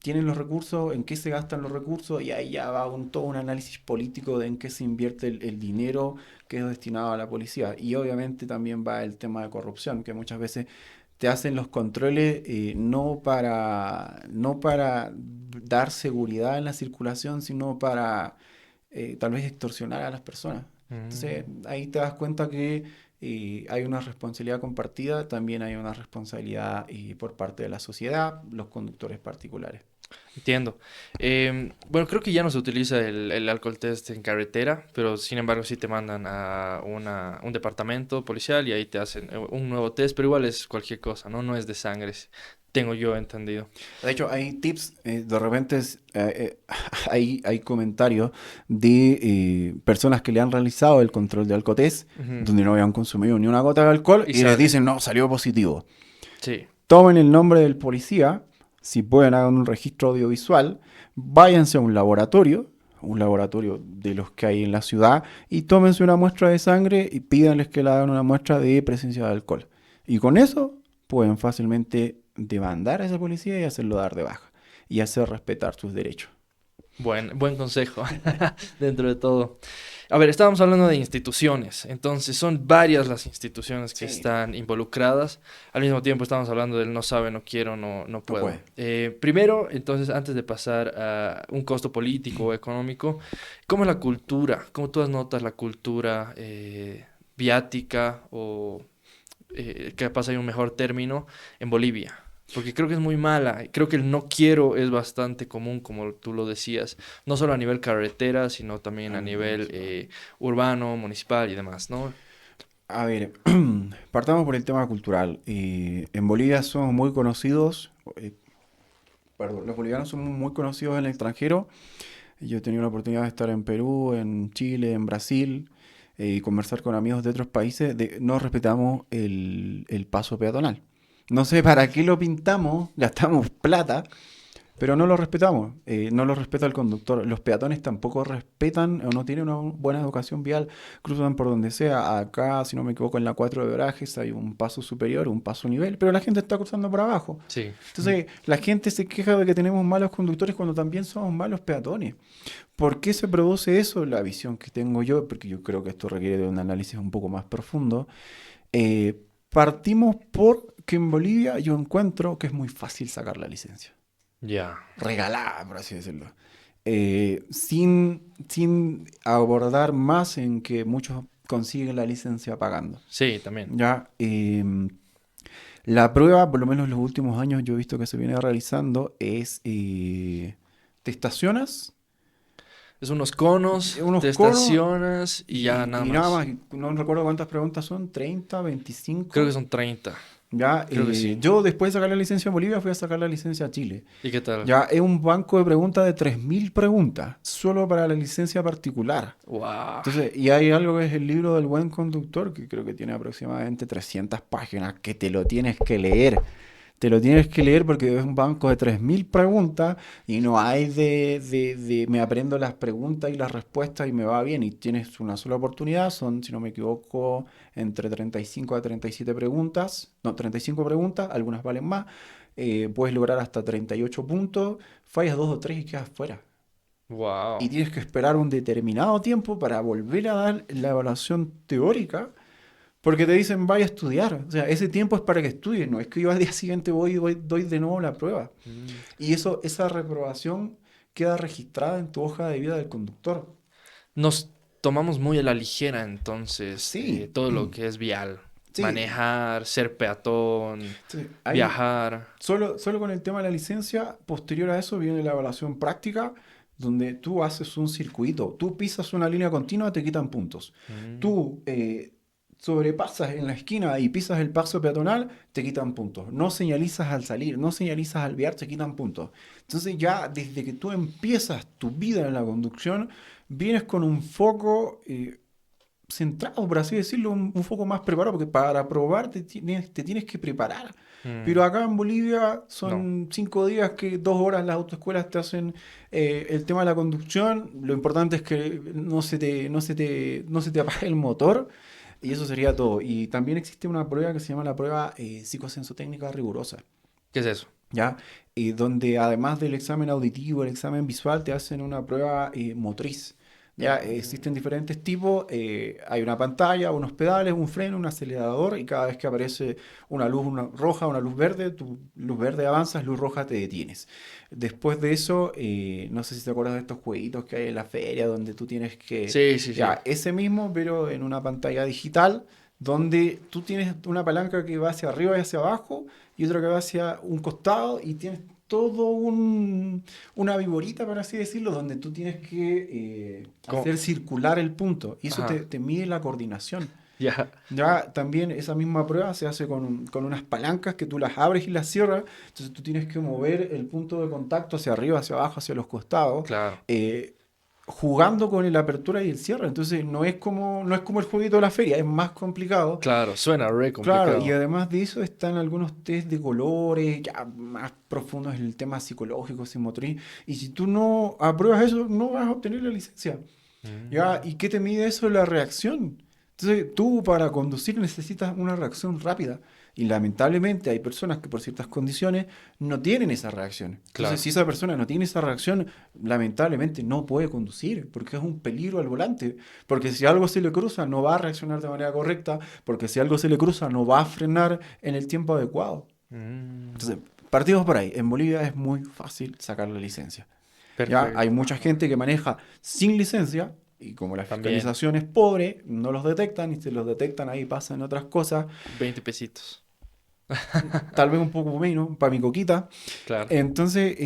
tienen los recursos, en qué se gastan los recursos y ahí ya va todo un análisis político de en qué se invierte el dinero que es destinado a la policía. Y obviamente también va el tema de corrupción, que muchas veces te hacen los controles no para dar seguridad en la circulación, sino para tal vez extorsionar a las personas. Entonces Mm. ahí te das cuenta que hay una responsabilidad compartida, también hay una responsabilidad por parte de la sociedad, los conductores particulares. Entiendo. Bueno, creo que ya no se utiliza el alcohol test en carretera, pero sin embargo sí te mandan a un departamento policial y ahí te hacen un nuevo test, pero igual es cualquier cosa, ¿no? No es de sangre, tengo yo entendido. De hecho, hay tips, de repente hay comentarios de personas que le han realizado el control de alcotés, Ujú. donde no habían consumido ni una gota de alcohol, Y y les sale. dicen, no, salió positivo. Sí, Tomen el nombre del policía, si pueden hagan un registro audiovisual, váyanse a un laboratorio de los que hay en la ciudad, y tómense una muestra de sangre y pídanles que le hagan una muestra de presencia de alcohol. Y con eso pueden fácilmente demandar a ese policía y hacerlo dar de baja y hacer respetar sus derechos. Buen consejo dentro de todo. A ver, estábamos hablando de instituciones, entonces son varias las instituciones que Sí, están involucradas. Al mismo tiempo estamos hablando del no sabe, no quiero, no no puedo. puede. Primero, entonces, antes de pasar a un costo político o económico, ¿cómo es la cultura? ¿Cómo tú notas la cultura viática o capaz hay un mejor término en Bolivia? Porque creo que es muy mala. Creo que el no quiero es bastante común, como tú lo decías, no solo a nivel carretera, sino también A a nivel nivel municipal. urbano, municipal y demás, ¿no? A ver, partamos por el tema cultural. En Bolivia somos muy conocidos, perdón, los bolivianos somos muy conocidos en el extranjero. Yo he tenido la oportunidad de estar en Perú, en Chile, en Brasil y conversar con amigos de otros países. No respetamos el paso peatonal. No sé para qué lo pintamos, gastamos plata, pero no lo respetamos, no lo respeta el conductor. Los peatones tampoco respetan o no tienen una buena educación vial, cruzan por donde sea. Acá, si no me equivoco, en la 4 de Verajes hay un paso superior, un paso nivel, pero la gente está cruzando por abajo. Sí. Entonces, la gente se queja de que tenemos malos conductores cuando también somos malos peatones. ¿Por qué se produce eso? La visión que tengo yo, porque yo creo que esto requiere de un análisis un poco más profundo. Partimos por que en Bolivia yo encuentro que es muy fácil sacar la licencia Ya. regalada, por así decirlo. Sin abordar más en que muchos consiguen la licencia pagando. Sí, también. Ya, la prueba, por lo menos en los últimos años, yo he visto que se viene realizando, es te estacionas, Es unos conos, unos te conos estacionas y ya nada y nada más. más. No recuerdo cuántas preguntas son, 30, Creo que 25. son 30. Ya, Creo que sí. yo después de sacar la licencia en Bolivia fui a sacar la licencia a Chile. ¿Y qué tal? Ya es un banco de preguntas de 3.000 preguntas, solo para la licencia particular. Wow. Entonces, y hay algo que es el libro del buen conductor, que creo que tiene aproximadamente 300 páginas, que te lo tienes que leer. Te lo tienes que leer porque es un banco de 3.000 preguntas y no hay me aprendo las preguntas y las respuestas y me va bien. Y tienes una sola oportunidad, son, si no me equivoco, entre 35 a 37 preguntas. No, 35 preguntas, algunas valen más. Puedes lograr hasta 38 puntos, fallas dos o tres y quedas fuera. Y Wow. tienes que esperar un determinado tiempo para volver a dar la evaluación teórica porque te dicen vaya a estudiar. O sea, ese tiempo es para que estudies, no es que yo al día siguiente doy de nuevo la prueba. Y esa reprobación queda registrada en tu hoja de vida del conductor. Nos tomamos muy a la ligera entonces Sí, todo lo que es vial. sí. Manejar, ser peatón, Sí. viajar. Solo con el tema de la licencia, posterior a eso viene la evaluación práctica, donde tú haces un circuito. Tú pisas una línea continua, te quitan puntos. Mm. Tú sobrepasas en la esquina y pisas el paso peatonal, te quitan puntos. No señalizas al salir, no señalizas al viar, te quitan puntos. Entonces ya desde que tú empiezas tu vida en la conducción, vienes con un foco centrado, por así decirlo, un foco más preparado, porque para probar te tienes que preparar. Pero Mm. acá en Bolivia No, son 5 días que 2 horas las autoescuelas te hacen el tema de la conducción. Lo importante es que no se te apague el motor. Y eso sería todo. Y también existe una prueba que se llama la prueba psicosensotécnica rigurosa. ¿qué es eso? ¿Ya? Donde además del examen auditivo, el examen visual, te hacen una prueba motriz. Ya existen Mm. diferentes tipos, hay una pantalla, unos pedales, un freno, un acelerador y cada vez que aparece una luz roja, una luz verde, tu luz verde avanzas, luz roja te detienes. Después de eso, no sé si te acuerdas de estos jueguitos que hay en la feria donde tú tienes que, Sí, sí, sí. ya, ese mismo, pero en una pantalla digital donde tú tienes una palanca que va hacia arriba y hacia abajo y otra que va hacia un costado y tienes todo una viborita, por así decirlo, donde tú tienes que ¿Cómo? hacer circular el punto y eso Ajá. te mide la coordinación. Ya. Ya también esa misma prueba se hace con unas palancas que tú las abres y las cierras, entonces tú tienes que mover el punto de contacto hacia arriba, hacia abajo, hacia los costados, Claro. eh, jugando con la apertura y el cierre. Entonces no es como el jueguito de la feria, es más complicado. Claro. Suena re Claro, y complicado. además de eso están algunos test de colores, ya más profundos en el tema psicológico, psicomotriz. Y si tú no apruebas eso, no vas a obtener la licencia. ¿Ya? Mm. ¿Y qué te mide eso? La reacción. Entonces, tú para conducir necesitas una reacción rápida. Y lamentablemente hay personas que por ciertas condiciones no tienen esa reacción. Entonces, Claro. si esa persona no tiene esa reacción, lamentablemente no puede conducir, porque es un peligro al volante. Porque si algo se le cruza, no va a reaccionar de manera correcta, porque si algo se le cruza, no va a frenar en el tiempo adecuado. Mm, Entonces, partimos por ahí. En Bolivia es muy fácil sacar la licencia. Ya hay perfecto. mucha gente que maneja sin licencia y como la También, fiscalización es pobre, no los detectan y si los detectan ahí pasan otras cosas, 20 pesitos. tal vez un poco menos, para mi coquita. Claro. Entonces,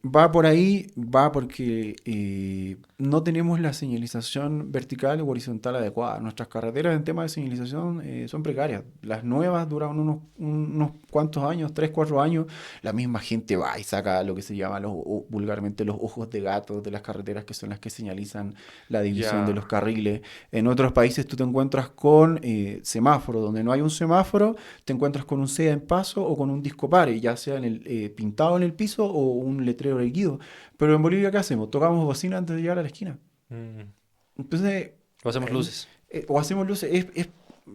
va por ahí, va porque no tenemos la señalización vertical o horizontal adecuada. Nuestras carreteras en tema de señalización son precarias. Las nuevas duran unos cuantos años, 3 4 años. La misma gente va y saca lo que se llama vulgarmente los ojos de gato de las carreteras, que son las que señalizan la división de Ya, los carriles. En otros países tú te encuentras con semáforo, donde no hay un semáforo, te encuentras con un SEA en paso o con un disco pare, ya sea pintado en el piso o un letrero erguido. Pero en Bolivia, ¿qué hacemos? Tocamos bocina antes de llegar a la esquina. mm, Entonces, o hacemos eh, luces. o hacemos luces,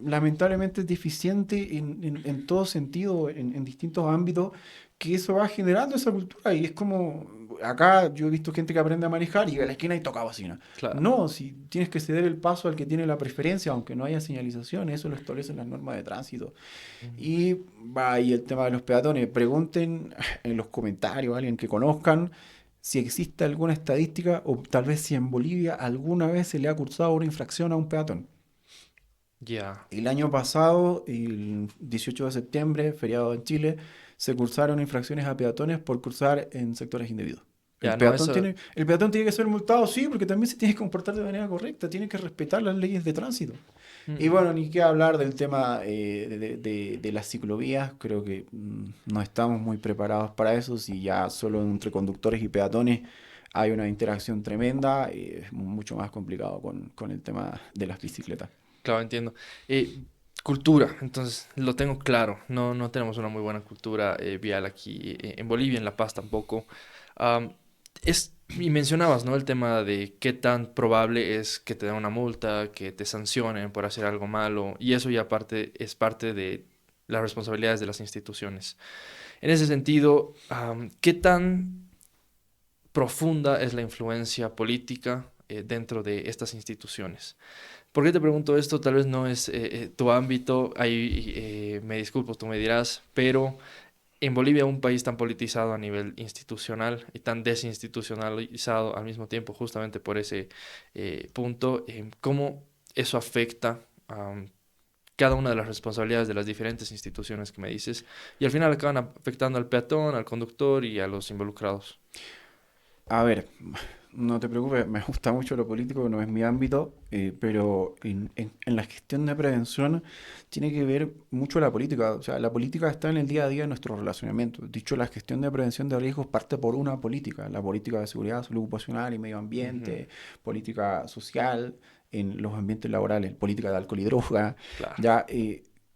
lamentablemente deficiente en todo sentido, en distintos ámbitos, que eso va generando esa cultura. Y es como, acá yo he visto gente que aprende a manejar y llega a la esquina y toca bocina. Claro. No, si tienes que ceder el paso al que tiene la preferencia, aunque no haya señalización, eso lo establecen las normas de tránsito. Mm. Y va ahí el tema de los peatones. Pregunten en los comentarios a alguien que conozcan si existe alguna estadística o tal vez si en Bolivia alguna vez se le ha cursado una infracción a un peatón. Ya. El año pasado, el 18 de septiembre, feriado en Chile, se cursaron infracciones a peatones por cruzar en sectores indebidos. Ya, no, eso. El peatón tiene que ser multado, sí, porque también se tiene que comportar de manera correcta, tiene que respetar las leyes de tránsito. Y Mm. bueno, ni qué hablar del tema de las ciclovías, creo que no estamos muy preparados para eso, si ya solo entre conductores y peatones hay una interacción tremenda, es mucho más complicado con el tema de las bicicletas. Claro, entiendo. Cultura, entonces lo tengo claro. No, no tenemos una muy buena cultura vial aquí en Bolivia, en La Paz tampoco. Am, y mencionabas, ¿no? El tema de qué tan probable es que te den una multa, que te sancionen por hacer algo malo, y eso ya parte, es parte de las responsabilidades de las instituciones. En ese sentido, ¿qué tan profunda es la influencia política dentro de estas instituciones? ¿Por qué te pregunto esto? Tal vez no es tu ámbito, ahí me disculpo, tú me dirás, pero en Bolivia, un país tan politizado a nivel institucional y tan desinstitucionalizado al mismo tiempo, justamente por ese punto, ¿cómo eso afecta a cada una de las responsabilidades de las diferentes instituciones que me dices? Y al final acaban afectando al peatón, al conductor y a los involucrados. A ver, no te preocupes, me gusta mucho lo político, no es mi ámbito, pero en la gestión de prevención tiene que ver mucho la política. O sea, la política está en el día a día de nuestro relacionamiento. Dicho, la gestión de prevención de riesgos parte por una política, la política de seguridad, salud ocupacional y medio Ujú. ambiente, política social en los ambientes laborales, política de alcohol y droga. Claro. Ya,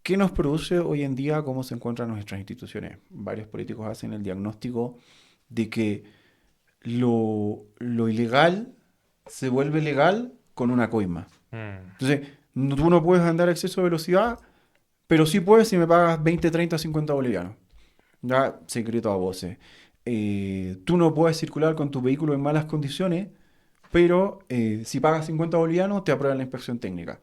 ¿qué nos produce hoy en día? ¿Cómo se encuentran nuestras instituciones? Varios políticos hacen el diagnóstico de que lo ilegal se vuelve legal con una coima. Mm, Entonces, tú no puedes andar a exceso de velocidad, pero sí puedes si me pagas 20 30 50 bolivianos. Ya, secreto a voces. Tú no puedes circular con tu vehículo en malas condiciones, pero si pagas 50 bolivianos te aprueban la inspección técnica.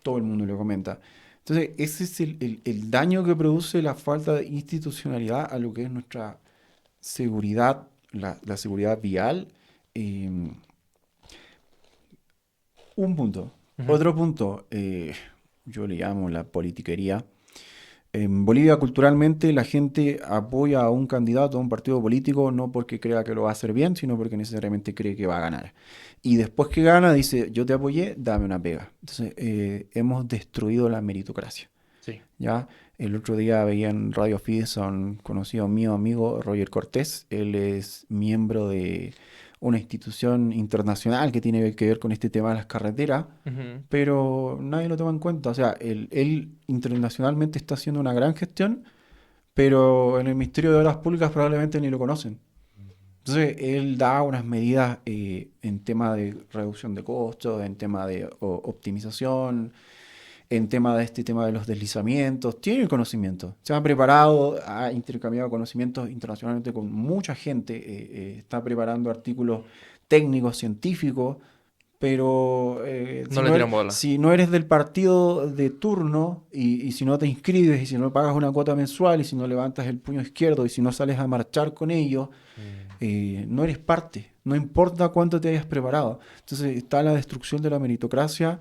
Todo el mundo lo comenta. Entonces, ese es el daño que produce la falta de institucionalidad a lo que es nuestra seguridad, la seguridad vial. eh, un punto. ujú. Otro punto, yo le llamo la politiquería. En Bolivia, culturalmente, la gente apoya a un candidato, a un partido político, no porque crea que lo va a hacer bien, sino porque necesariamente cree que va a ganar. Y después que gana, dice, yo te apoyé, dame una pega. Entonces, hemos destruido la meritocracia. Sí. ¿Ya? El otro día veía en Radio Fides a un conocido mío, amigo, Roger Cortés. Él es miembro de una institución internacional que tiene que ver con este tema de las carreteras, Ujú. pero nadie lo toma en cuenta. O sea, él internacionalmente está haciendo una gran gestión, pero en el Ministerio de Obras Públicas probablemente ni lo conocen. Entonces, él da unas medidas en tema de reducción de costos, en tema de optimización, en tema de este tema de los deslizamientos, tiene el conocimiento, se ha preparado, ha intercambiado conocimientos internacionalmente con mucha gente, está preparando artículos técnicos, científicos, pero No le tiran bola. si no eres del partido de turno y si no te inscribes y si no pagas una cuota mensual y si no levantas el puño izquierdo y si no sales a marchar con ellos, Mm, no eres parte, no importa cuánto te hayas preparado. Entonces está la destrucción de la meritocracia,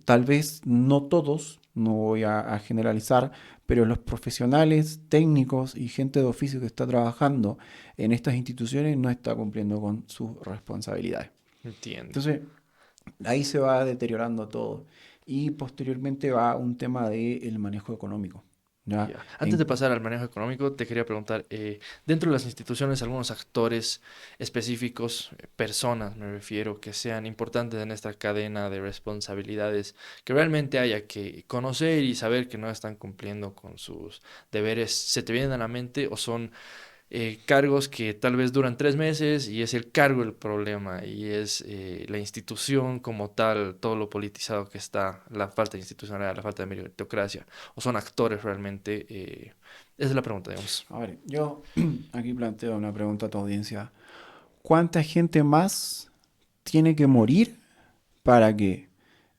tal vez no todos, no voy a generalizar, pero los profesionales, técnicos y gente de oficio que está trabajando en estas instituciones no está cumpliendo con sus responsabilidades. entiendo. Entonces ahí se va deteriorando todo y posteriormente va un tema del manejo económico. ¿Ya? Ya. Antes de En, pasar al manejo económico, te quería preguntar, dentro de las instituciones, algunos actores específicos, personas me refiero, que sean importantes en esta cadena de responsabilidades, que realmente haya que conocer y saber que no están cumpliendo con sus deberes, ¿se te vienen a la mente o son cargos que tal vez duran 3 meses y es el cargo el problema y es la institución como tal, todo lo politizado que está, la falta de institucionalidad, la falta de meritocracia, o son actores realmente? Esa es la pregunta, digamos. a ver, yo aquí planteo una pregunta a tu audiencia. ¿Cuánta gente más tiene que morir para que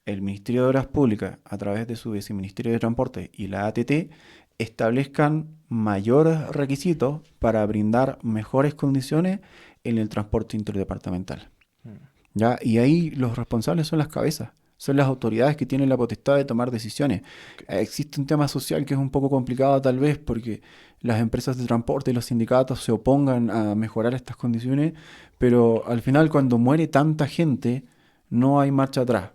el Ministerio de Obras Públicas, a través de su viceministerio de Transporte y la ATT, establezcan mayores requisitos para brindar mejores condiciones en el transporte interdepartamental? Mm, ¿Ya? Y ahí los responsables son las cabezas, son las autoridades que tienen la potestad de tomar decisiones. ok. Existe un tema social que es un poco complicado tal vez porque las empresas de transporte y los sindicatos se opongan a mejorar estas condiciones, pero al final cuando muere tanta gente no hay marcha atrás.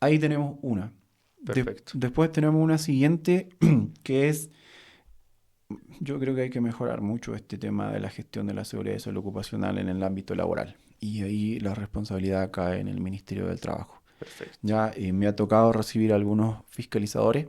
Ahí tenemos una. Perfecto. Después tenemos una siguiente que es, yo creo que hay que mejorar mucho este tema de la gestión de la seguridad y salud ocupacional en el ámbito laboral. Y ahí la responsabilidad cae en el Ministerio del Trabajo. Perfecto. Ya me ha tocado recibir algunos fiscalizadores.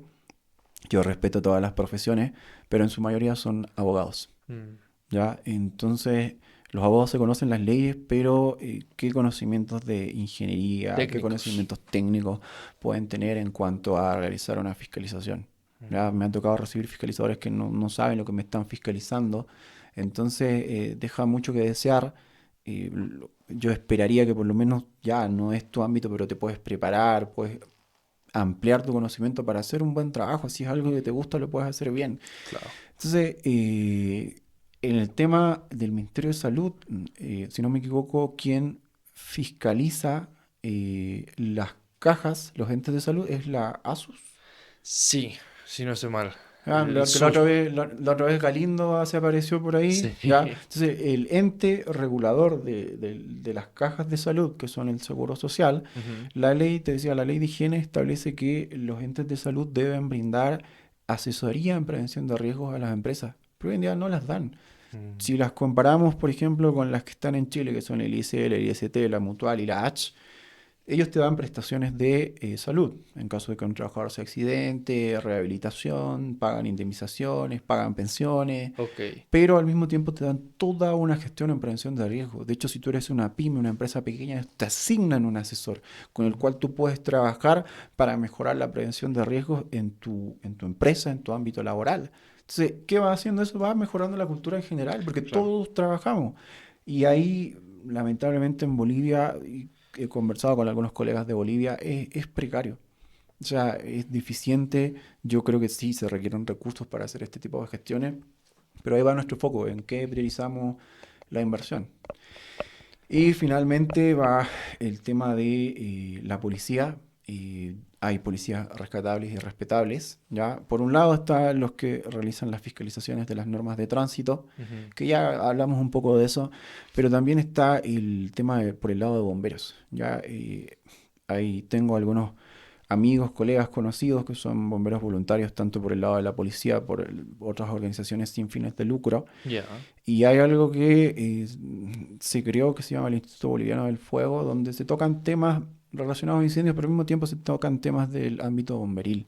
Yo respeto todas las profesiones, pero en su mayoría son abogados. Mm, ¿Ya? Entonces, los abogados se conocen las leyes, pero ¿qué conocimientos de ingeniería, qué técnicos. conocimientos técnicos pueden tener en cuanto a realizar una fiscalización? ¿Ya? Mm, Me han tocado recibir fiscalizadores que no saben lo que me están fiscalizando, entonces deja mucho que desear. Yo esperaría que por lo menos ya no es tu ámbito, pero te puedes preparar, puedes ampliar tu conocimiento para hacer un buen trabajo. Si es algo que te gusta, lo puedes hacer bien. claro. Entonces, en el tema del Ministerio de Salud, si no me equivoco, quien fiscaliza las cajas, los entes de salud, es la ASUS. Sí, si no estoy mal. Ah, que la Sur. otra vez, la otra vez Galindo se apareció por ahí, Sí. ¿ya? Entonces, el ente regulador de las cajas de salud, que son el Seguro Social, Ujú. la ley, te decía, la ley de higiene establece que los entes de salud deben brindar asesoría en prevención de riesgos a las empresas, pero hoy en día no las dan. Mm, Si las comparamos, por ejemplo, con las que están en Chile, que son el ISL, el IST, la Mutual y la H, ellos te dan prestaciones de salud en caso de que un trabajador se accidente, rehabilitación, pagan indemnizaciones, pagan pensiones, ok. pero al mismo tiempo te dan toda una gestión en prevención de riesgo. De hecho, si tú eres una pyme, una empresa pequeña, te asignan un asesor con el cual tú puedes trabajar para mejorar la prevención de riesgos en tu empresa, en tu ámbito laboral. Entonces, ¿qué va haciendo eso? Va mejorando la cultura en general, porque Claro. todos trabajamos. Y ahí, lamentablemente, en Bolivia, y he conversado con algunos colegas de Bolivia, es precario. O sea, es deficiente. Yo creo que sí se requieren recursos para hacer este tipo de gestiones, pero ahí va nuestro foco, en qué priorizamos la inversión. Y finalmente va el tema de la policía. Hay policías rescatables y respetables, ¿ya? Por un lado están los que realizan las fiscalizaciones de las normas de tránsito, Ujú. que ya hablamos un poco de eso, pero también está el tema por el lado de bomberos, ¿ya? Ahí tengo algunos amigos, colegas, conocidos que son bomberos voluntarios, tanto por el lado de la policía, por otras organizaciones sin fines de lucro. Ya. Y hay algo que se creó que se llama el Instituto Boliviano del Fuego, donde se tocan temas relacionados a incendios, pero al mismo tiempo se tocan temas del ámbito bomberil.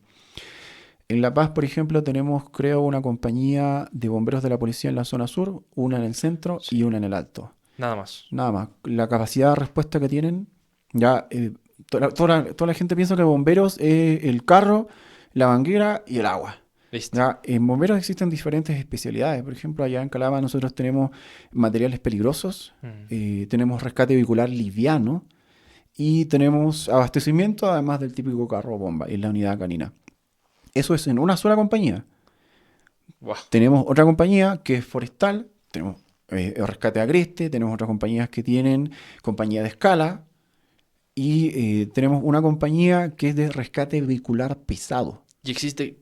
En La Paz, por ejemplo, tenemos, creo, una compañía de bomberos de la policía en la zona sur, una en el centro Sí. y una en el alto. Nada más. Nada más. La capacidad de respuesta que tienen, ya toda la gente piensa que bomberos es el carro, la manguera y el agua. Listo. ¿Ya? En bomberos existen diferentes especialidades. Por ejemplo, allá en Calama nosotros tenemos materiales peligrosos, Mm. tenemos rescate vehicular liviano y tenemos abastecimiento, además del típico carro bomba, en la unidad canina. Eso es en una sola compañía. Wow. Tenemos otra compañía que es forestal, tenemos rescate agreste, tenemos otras compañías que tienen compañía de escala y tenemos una compañía que es de rescate vehicular pesado. Y existe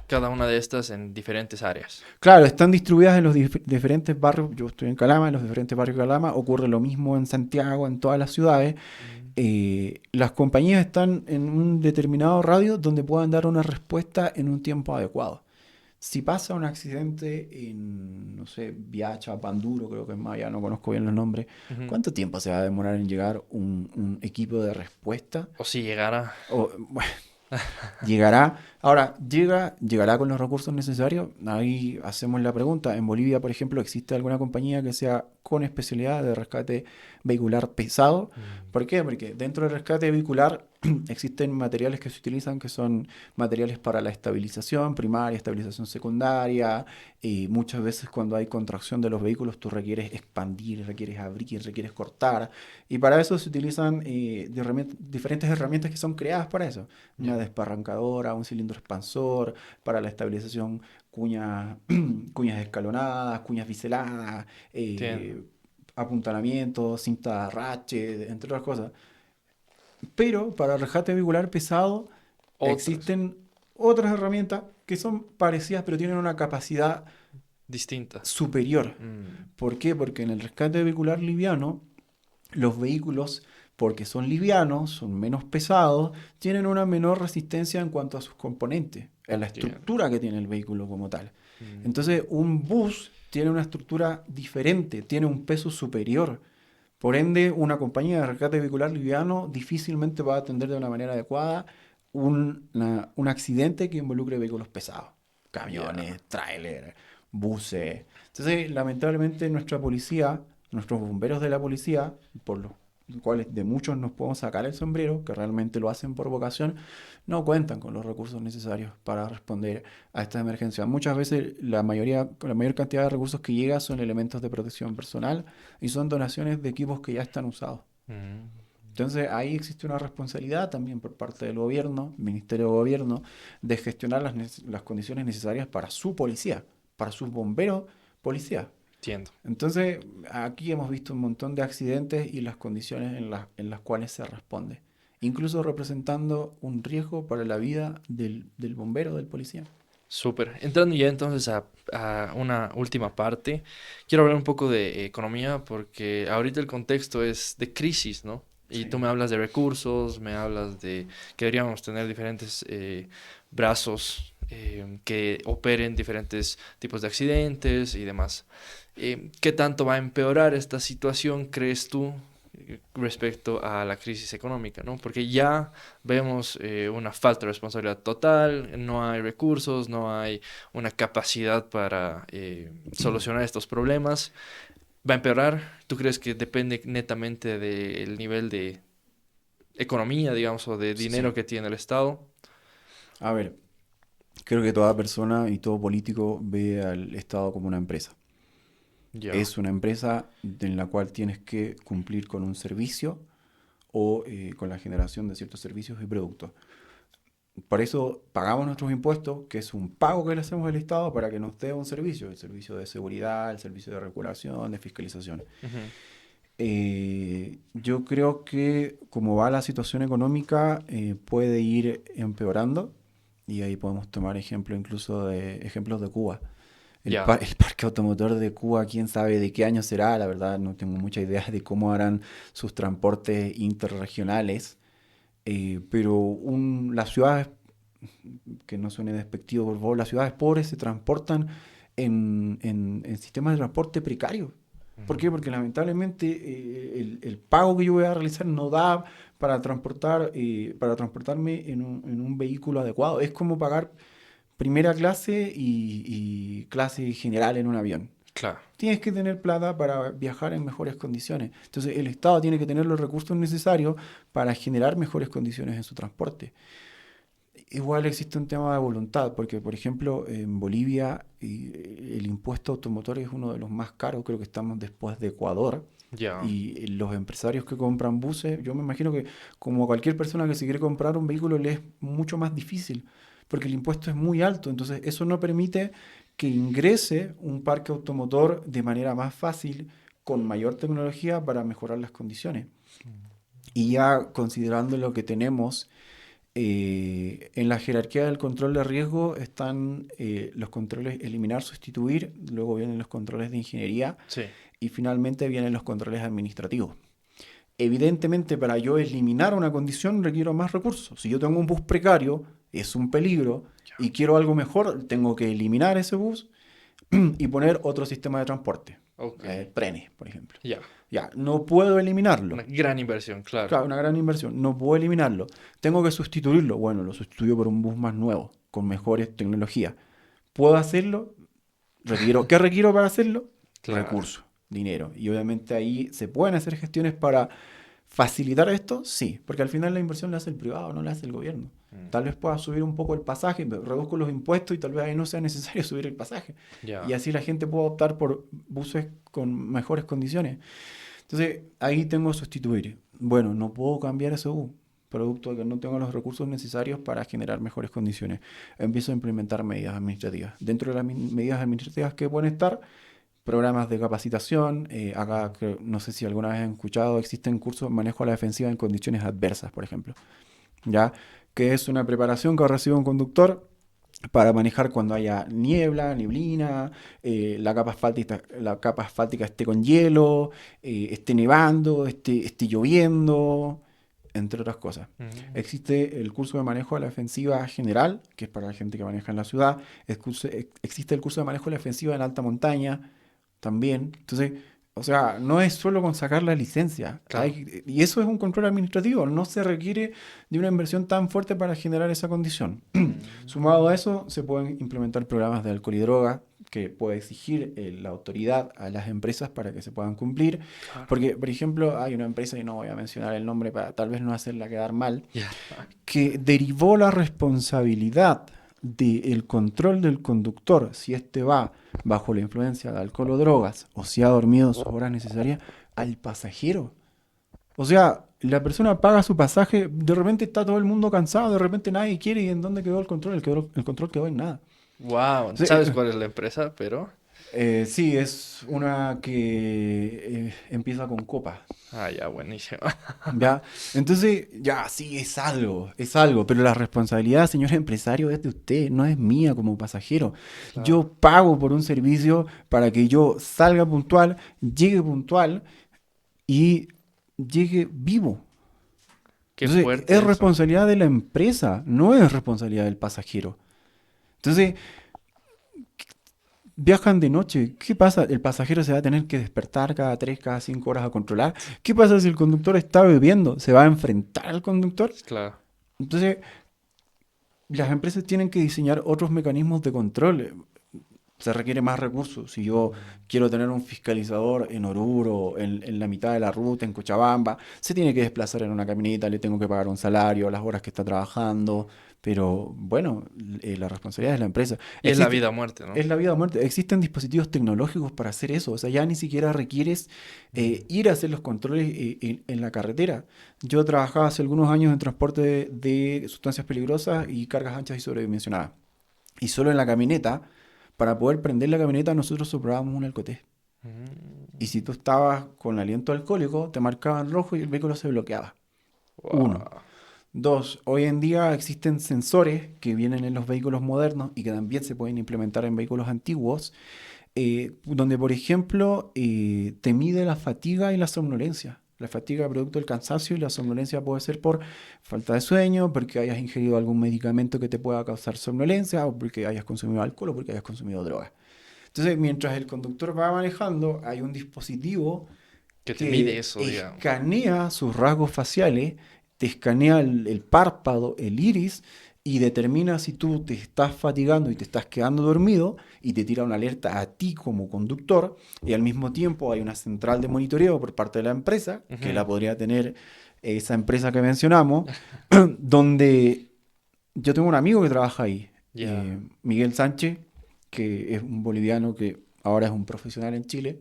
cada una de estas en diferentes áreas. Claro, están distribuidas en los diferentes barrios. Yo estoy en Calama, en los diferentes barrios de Calama. Ocurre lo mismo en Santiago, en todas las ciudades. Mm. Las compañías están en un determinado radio donde puedan dar una respuesta en un tiempo adecuado. Si pasa un accidente en, no sé, Viacha, Panduro, creo que es más, ya no conozco bien los nombres, Ujú. ¿cuánto tiempo se va a demorar en llegar un equipo de respuesta? O si llegara. O, bueno, llegará. Ahora, llegará con los recursos necesarios. Ahí hacemos la pregunta. En Bolivia, por ejemplo, ¿existe alguna compañía que sea con especialidad de rescate vehicular pesado? Mm. ¿Por qué? Porque dentro del rescate vehicular existen materiales que se utilizan que son materiales para la estabilización primaria, estabilización secundaria, y muchas veces cuando hay contracción de los vehículos tú requieres expandir, requieres abrir, requieres cortar, y para eso se utilizan diferentes herramientas que son creadas para eso. Una Ya. desparrancadora, un cilindro expansor, para la estabilización cuñas, cuñas escalonadas, cuñas biseladas, Entiendo. apuntalamientos, cinta ratchet, entre otras cosas. Pero para el rescate vehicular pesado Otras. existen otras herramientas que son parecidas pero tienen una capacidad Distintas. superior. Mm. ¿Por qué? Porque en el rescate vehicular liviano los vehículos, porque son livianos, son menos pesados, tienen una menor resistencia en cuanto a sus componentes, a la Entiendo. estructura que tiene el vehículo como tal. Mm. Entonces, un bus tiene una estructura diferente, tiene un peso superior. Por ende, una compañía de rescate vehicular liviano difícilmente va a atender de una manera adecuada un accidente que involucre vehículos pesados, Ya. camiones, tráiler, buses. Entonces, lamentablemente, nuestra policía, nuestros bomberos de la policía, por los cuales de muchos nos podemos sacar el sombrero, que realmente lo hacen por vocación, no cuentan con los recursos necesarios para responder a estas emergencias. Muchas veces la mayor cantidad de recursos que llega son elementos de protección personal y son donaciones de equipos que ya están usados. Mm. Entonces ahí existe una responsabilidad también por parte del gobierno, Ministerio de Gobierno, de gestionar las condiciones necesarias para su policía, para sus bomberos policía. Entiendo. Entonces aquí hemos visto un montón de accidentes y las condiciones en las cuales se responde, incluso representando un riesgo para la vida del bombero, del policía. Súper. Entrando ya entonces a una última parte, quiero hablar un poco de economía porque ahorita el contexto es de crisis, ¿no? Y tú Sí. me hablas de recursos, me hablas de que deberíamos tener diferentes brazos que operen diferentes tipos de accidentes y demás. ¿Qué tanto va a empeorar esta situación, crees tú, respecto a la crisis económica, ¿no? Porque ya vemos una falta de responsabilidad total, no hay recursos, no hay una capacidad para solucionar estos problemas. ¿Va a empeorar? ¿Tú crees que depende netamente del nivel de economía, digamos, o de dinero Sí. que tiene el Estado? A ver, creo que toda persona y todo político ve al Estado como una empresa. Ya, Es una empresa en la cual tienes que cumplir con un servicio o con la generación de ciertos servicios y productos. Por eso pagamos nuestros impuestos, que es un pago que le hacemos al Estado para que nos dé un servicio, el servicio de seguridad, el servicio de regulación, de fiscalización. ujú, Yo creo que como va la situación económica puede ir empeorando y ahí podemos tomar ejemplos de Cuba. ya, El parque automotor de Cuba, quién sabe de qué año será, la verdad no tengo mucha idea de cómo harán sus transportes interregionales, pero las ciudades, que no suene despectivo por favor, las ciudades pobres se transportan en sistemas de transporte precarios. ¿Por ujú, qué? Porque lamentablemente el pago que yo voy a realizar no da para transportarme en un vehículo adecuado. Es como pagar primera clase y clase general en un avión. Claro. Tienes que tener plata para viajar en mejores condiciones. Entonces, el Estado tiene que tener los recursos necesarios para generar mejores condiciones en su transporte. Igual existe un tema de voluntad, porque, por ejemplo, en Bolivia el impuesto automotor es uno de los más caros, creo que estamos después de Ecuador. Ya. Y los empresarios que compran buses, yo me imagino que como a cualquier persona que se quiere comprar un vehículo le es mucho más difícil, porque el impuesto es muy alto, entonces eso no permite que ingrese un parque automotor de manera más fácil, con mayor tecnología para mejorar las condiciones. Y ya considerando lo que tenemos, en la jerarquía del control de riesgo están los controles eliminar, sustituir, luego vienen los controles de ingeniería Sí. y finalmente vienen los controles administrativos. Evidentemente, para yo eliminar una condición requiero más recursos. Si yo tengo un bus precario, es un peligro y quiero algo mejor, tengo que eliminar ese bus y poner otro sistema de transporte, Ok. trenes, por ejemplo. Ya. Ya, no puedo eliminarlo. Una gran inversión, claro. Claro, una gran inversión. No puedo eliminarlo. Tengo que sustituirlo. Bueno, lo sustituyo por un bus más nuevo, con mejores tecnologías. ¿Puedo hacerlo? ¿Qué requiero para hacerlo? Claro. Recursos, dinero. Y obviamente ahí se pueden hacer gestiones para facilitar esto, sí, porque al final la inversión la hace el privado, no la hace el gobierno. Mm. Tal vez pueda subir un poco el pasaje, reduzco los impuestos y tal vez ahí no sea necesario subir el pasaje. Y Ya. así la gente pueda optar por buses con mejores condiciones. Entonces, ahí tengo que sustituir. Bueno, no puedo cambiar ese bus, producto de que no tengo los recursos necesarios para generar mejores condiciones. Empiezo a implementar medidas administrativas. Dentro de las medidas administrativas que pueden estar, programas de capacitación. Acá, no sé si alguna vez han escuchado, existen cursos de manejo a la defensiva en condiciones adversas, por ejemplo. ¿Ya? Que es una preparación que recibe un conductor para manejar cuando haya niebla, neblina, la capa asfáltica esté con hielo, esté nevando, esté lloviendo, entre otras cosas. Mm. Existe el curso de manejo de la defensiva general, que es para la gente que maneja en la ciudad. Existe el curso de manejo de la defensiva en alta montaña, también. Entonces, o sea, no es solo con sacar la licencia. Claro. Y eso es un control administrativo. No se requiere de una inversión tan fuerte para generar esa condición. Mm. Sumado a eso, se pueden implementar programas de alcohol y droga que puede exigir la autoridad a las empresas para que se puedan cumplir. Claro. Porque, por ejemplo, hay una empresa, y no voy a mencionar el nombre para tal vez no hacerla quedar mal, Ya. que derivó la responsabilidad del control del conductor, si éste va bajo la influencia de alcohol o drogas, o si ha dormido sus horas necesarias, al pasajero. O sea, la persona paga su pasaje, de repente está todo el mundo cansado, de repente nadie quiere, ¿y en dónde quedó el control? El control quedó en nada. Wow. Sí, ¿Sabes cuál es la empresa? Pero. sí, es una que empieza con copa. Ah, ya, buenísimo. ¿Ya? Entonces, ya, sí, es algo, pero la responsabilidad, señor empresario, es de usted, no es mía como pasajero. Claro. Yo pago por un servicio para que yo salga puntual, llegue puntual y llegue vivo. Qué Entonces, es fuerte eso. responsabilidad de la empresa, no es responsabilidad del pasajero. Entonces, viajan de noche. ¿Qué pasa? El pasajero se va a tener que despertar cada 3, cada 5 horas a controlar. ¿Qué pasa si el conductor está bebiendo? ¿Se va a enfrentar al conductor? Claro. Entonces, las empresas tienen que diseñar otros mecanismos de control. Se requiere más recursos. Si yo quiero tener un fiscalizador en Oruro, en la mitad de la ruta, en Cochabamba, se tiene que desplazar en una camioneta, le tengo que pagar un salario, las horas que está trabajando. Pero bueno, la responsabilidad es de la empresa. Y es la Existe, vida o muerte, ¿no? es la vida o muerte. Existen dispositivos tecnológicos para hacer eso. O sea, ya ni siquiera requieres ir a hacer los controles en la carretera. Yo trabajaba hace algunos años en transporte de sustancias peligrosas y cargas anchas y sobredimensionadas. Y solo en la camioneta, para poder prender la camioneta, nosotros soplábamos un alcotés. Y si tú estabas con aliento alcohólico, te marcaban rojo y el vehículo se bloqueaba. Uno. Wow. Dos, hoy en día existen sensores que vienen en los vehículos modernos y que también se pueden implementar en vehículos antiguos, donde, por ejemplo, te mide la fatiga y la somnolencia. La fatiga producto del cansancio y la somnolencia puede ser por falta de sueño, porque hayas ingerido algún medicamento que te pueda causar somnolencia, o porque hayas consumido alcohol o porque hayas consumido droga. Entonces, mientras el conductor va manejando, hay un dispositivo Que te mide que eso, digamos. escanea sus rasgos faciales, te escanea el párpado, el iris, y determina si tú te estás fatigando y te estás quedando dormido y te tira una alerta a ti como conductor y al mismo tiempo hay una central de monitoreo por parte de la empresa, que Ujú. la podría tener esa empresa que mencionamos, donde yo tengo un amigo que trabaja ahí, Ya. Miguel Sánchez, que es un boliviano que ahora es un profesional en Chile.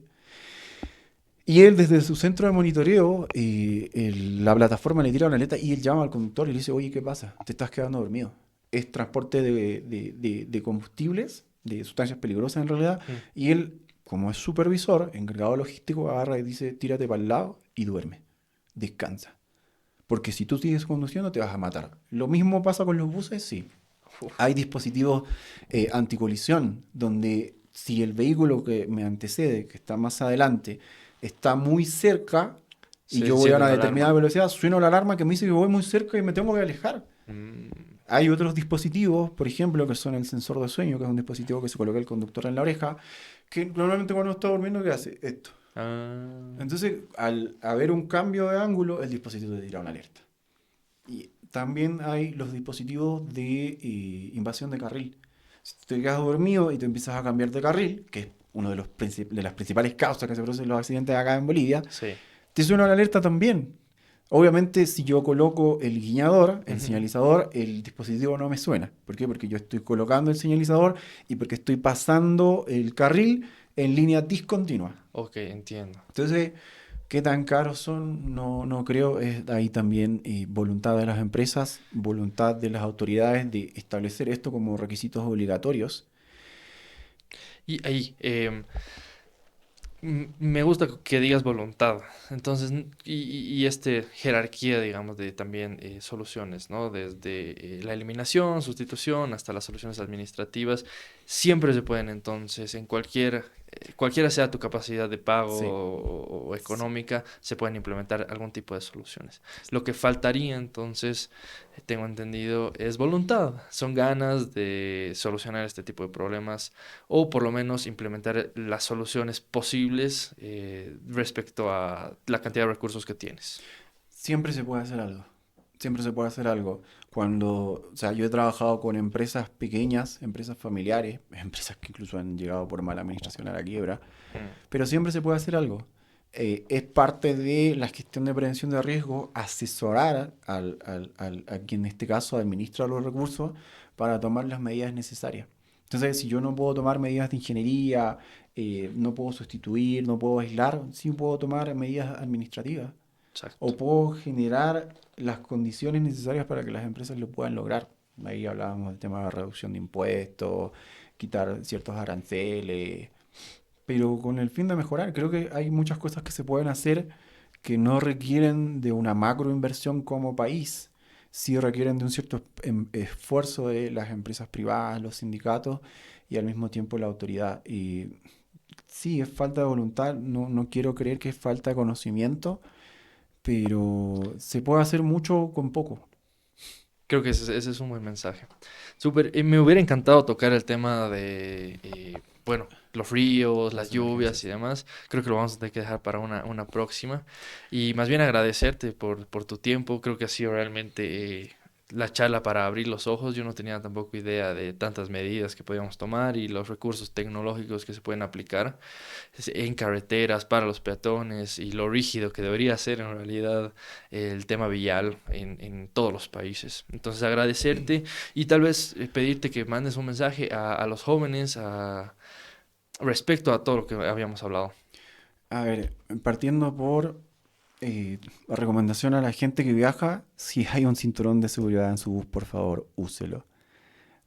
Y él desde su centro de monitoreo, la plataforma le tira una alerta y él llama al conductor y le dice, oye, ¿qué pasa? Te estás quedando dormido. Es transporte de combustibles, de sustancias peligrosas en realidad. Mm. Y él, como es supervisor, encargado logístico, agarra y dice, tírate para el lado y duerme. Descansa. Porque si tú sigues conduciendo te vas a matar. Lo mismo pasa con los buses, sí. Uf. Hay dispositivos anticolisión, donde si el vehículo que me antecede, que está más adelante, está muy cerca y Se yo voy a enciende una una determinada alarma. velocidad, suena la alarma que me dice que voy muy cerca y me tengo que alejar. Mm. Hay otros dispositivos, por ejemplo, que son el sensor de sueño, que es un dispositivo que se coloca el conductor en la oreja, que normalmente cuando está durmiendo, ¿qué hace? Esto. Ah. Entonces, al haber un cambio de ángulo, el dispositivo te tira una alerta. Y también hay los dispositivos de invasión de carril. Si te quedas dormido y te empiezas a cambiar de carril, que es uno de, de las principales causas que se producen los accidentes acá en Bolivia, Sí. te suena la alerta también. Obviamente, si yo coloco el guiñador, el Ujú. señalizador, el dispositivo no me suena. ¿Por qué? Porque yo estoy colocando el señalizador y porque estoy pasando el carril en línea discontinua. Ok, entiendo. Entonces, ¿qué tan caros son? No, no creo. Es ahí también voluntad de las empresas, voluntad de las autoridades de establecer esto como requisitos obligatorios. Y ahí, me gusta que digas voluntad. Entonces, y este jerarquía, digamos, de también soluciones, ¿no? Desde la eliminación, sustitución, hasta las soluciones administrativas, siempre se pueden entonces, en cualquiera sea tu capacidad de pago Sí. o económica, se pueden implementar algún tipo de soluciones. Lo que faltaría entonces, tengo entendido, es voluntad. Son ganas de solucionar este tipo de problemas o por lo menos implementar las soluciones posibles respecto a la cantidad de recursos que tienes. Siempre se puede hacer algo. Siempre se puede hacer algo. Cuando, o sea, yo he trabajado con empresas pequeñas, empresas familiares, empresas que incluso han llegado por mala administración a la quiebra, Mm. pero siempre se puede hacer algo. Es parte de la gestión de prevención de riesgo asesorar a quien en este caso administra los recursos para tomar las medidas necesarias. Entonces, si yo no puedo tomar medidas de ingeniería, no puedo sustituir, no puedo aislar, sí puedo tomar medidas administrativas Exacto. o puedo generar las condiciones necesarias para que las empresas lo puedan lograr. Ahí hablábamos del tema de reducción de impuestos, quitar ciertos aranceles, pero con el fin de mejorar. Creo que hay muchas cosas que se pueden hacer que no requieren de una macro inversión como país, sí requieren de un cierto esfuerzo de las empresas privadas, los sindicatos y al mismo tiempo la autoridad. Y sí, es falta de voluntad, no, no quiero creer que es falta de conocimiento, pero se puede hacer mucho con poco. Creo que ese es un buen mensaje. Súper. Me hubiera encantado tocar el tema de, bueno, los ríos, las Las lluvias y emergencias. demás. Creo que lo vamos a tener que dejar para una próxima. Y más bien agradecerte por tu tiempo. Creo que ha sido realmente la charla para abrir los ojos. Yo no tenía tampoco idea de tantas medidas que podíamos tomar y los recursos tecnológicos que se pueden aplicar en carreteras para los peatones y lo rígido que debería ser en realidad el tema vial en todos los países. Entonces agradecerte y tal vez pedirte que mandes un mensaje a los jóvenes respecto a todo lo que habíamos hablado. A ver, partiendo por recomendación a la gente que viaja, si hay un cinturón de seguridad en su bus, por favor, úselo.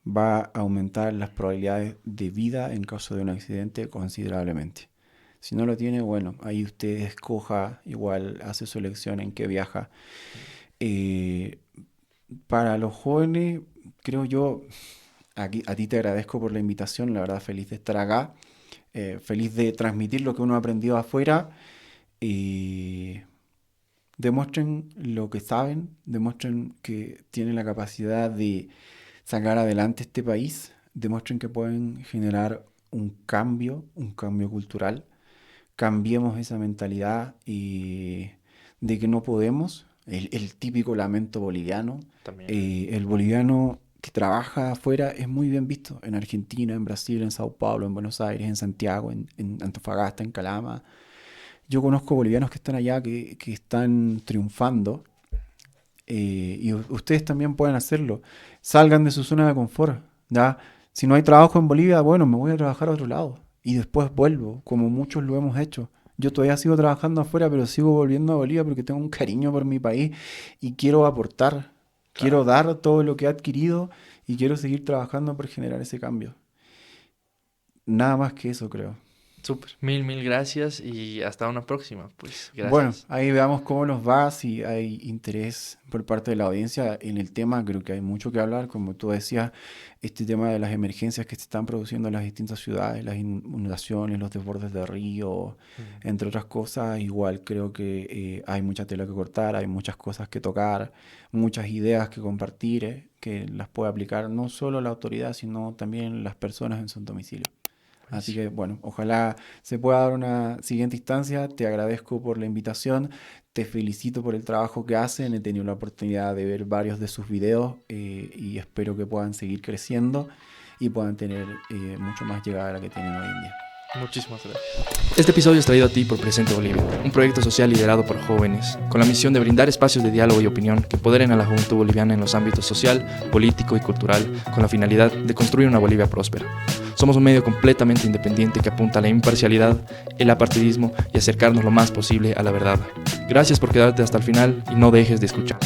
Va a aumentar las probabilidades de vida en caso de un accidente considerablemente. Si no lo tiene, bueno, ahí usted escoja, igual hace su elección en qué viaja. Eh, para los jóvenes, creo yo, aquí, a ti te agradezco por la invitación, la verdad feliz de estar acá, feliz de transmitir lo que uno ha aprendido afuera. Y demuestren lo que saben, demuestren que tienen la capacidad de sacar adelante este país, demuestren que pueden generar un cambio cultural, cambiemos esa mentalidad y de que no podemos, el típico lamento boliviano, También. el boliviano que trabaja afuera es muy bien visto. En Argentina, en Brasil, en Sao Paulo, en Buenos Aires, en Santiago, en Antofagasta, en Calama. Yo conozco bolivianos que están allá que están triunfando y ustedes también pueden hacerlo. Salgan de su zona de confort, ¿ya? Si no hay trabajo en Bolivia, bueno, me voy a trabajar a otro lado y después vuelvo, como muchos lo hemos hecho. Yo todavía sigo trabajando afuera, pero sigo volviendo a Bolivia porque tengo un cariño por mi país y quiero aportar, quiero Claro. dar todo lo que he adquirido y quiero seguir trabajando por generar ese cambio. Nada más que eso, creo. Súper. Mil gracias y hasta una próxima. Pues Bueno, gracias. ahí veamos cómo nos va, si hay interés por parte de la audiencia en el tema, creo que hay mucho que hablar, como tú decías, este tema de las emergencias que se están produciendo en las distintas ciudades, las inundaciones, los desbordes de río, Mm. entre otras cosas, igual creo que hay mucha tela que cortar, hay muchas cosas que tocar, muchas ideas que compartir, que las puede aplicar no solo la autoridad, sino también las personas en su domicilio. Así Buenísimo. que bueno, ojalá se pueda dar una siguiente instancia. Te agradezco por la invitación, te felicito por el trabajo que hacen. He tenido la oportunidad de ver varios de sus videos y espero que puedan seguir creciendo y puedan tener mucho más llegada de la que tienen hoy en día. Muchísimas gracias. Este episodio es traído a ti por Presente Bolivia, un proyecto social liderado por jóvenes, con la misión de brindar espacios de diálogo y opinión que empoderen a la juventud boliviana en los ámbitos social, político y cultural, con la finalidad de construir una Bolivia próspera. Somos un medio completamente independiente que apunta a la imparcialidad, el apartidismo y acercarnos lo más posible a la verdad. Gracias por quedarte hasta el final y no dejes de escuchar.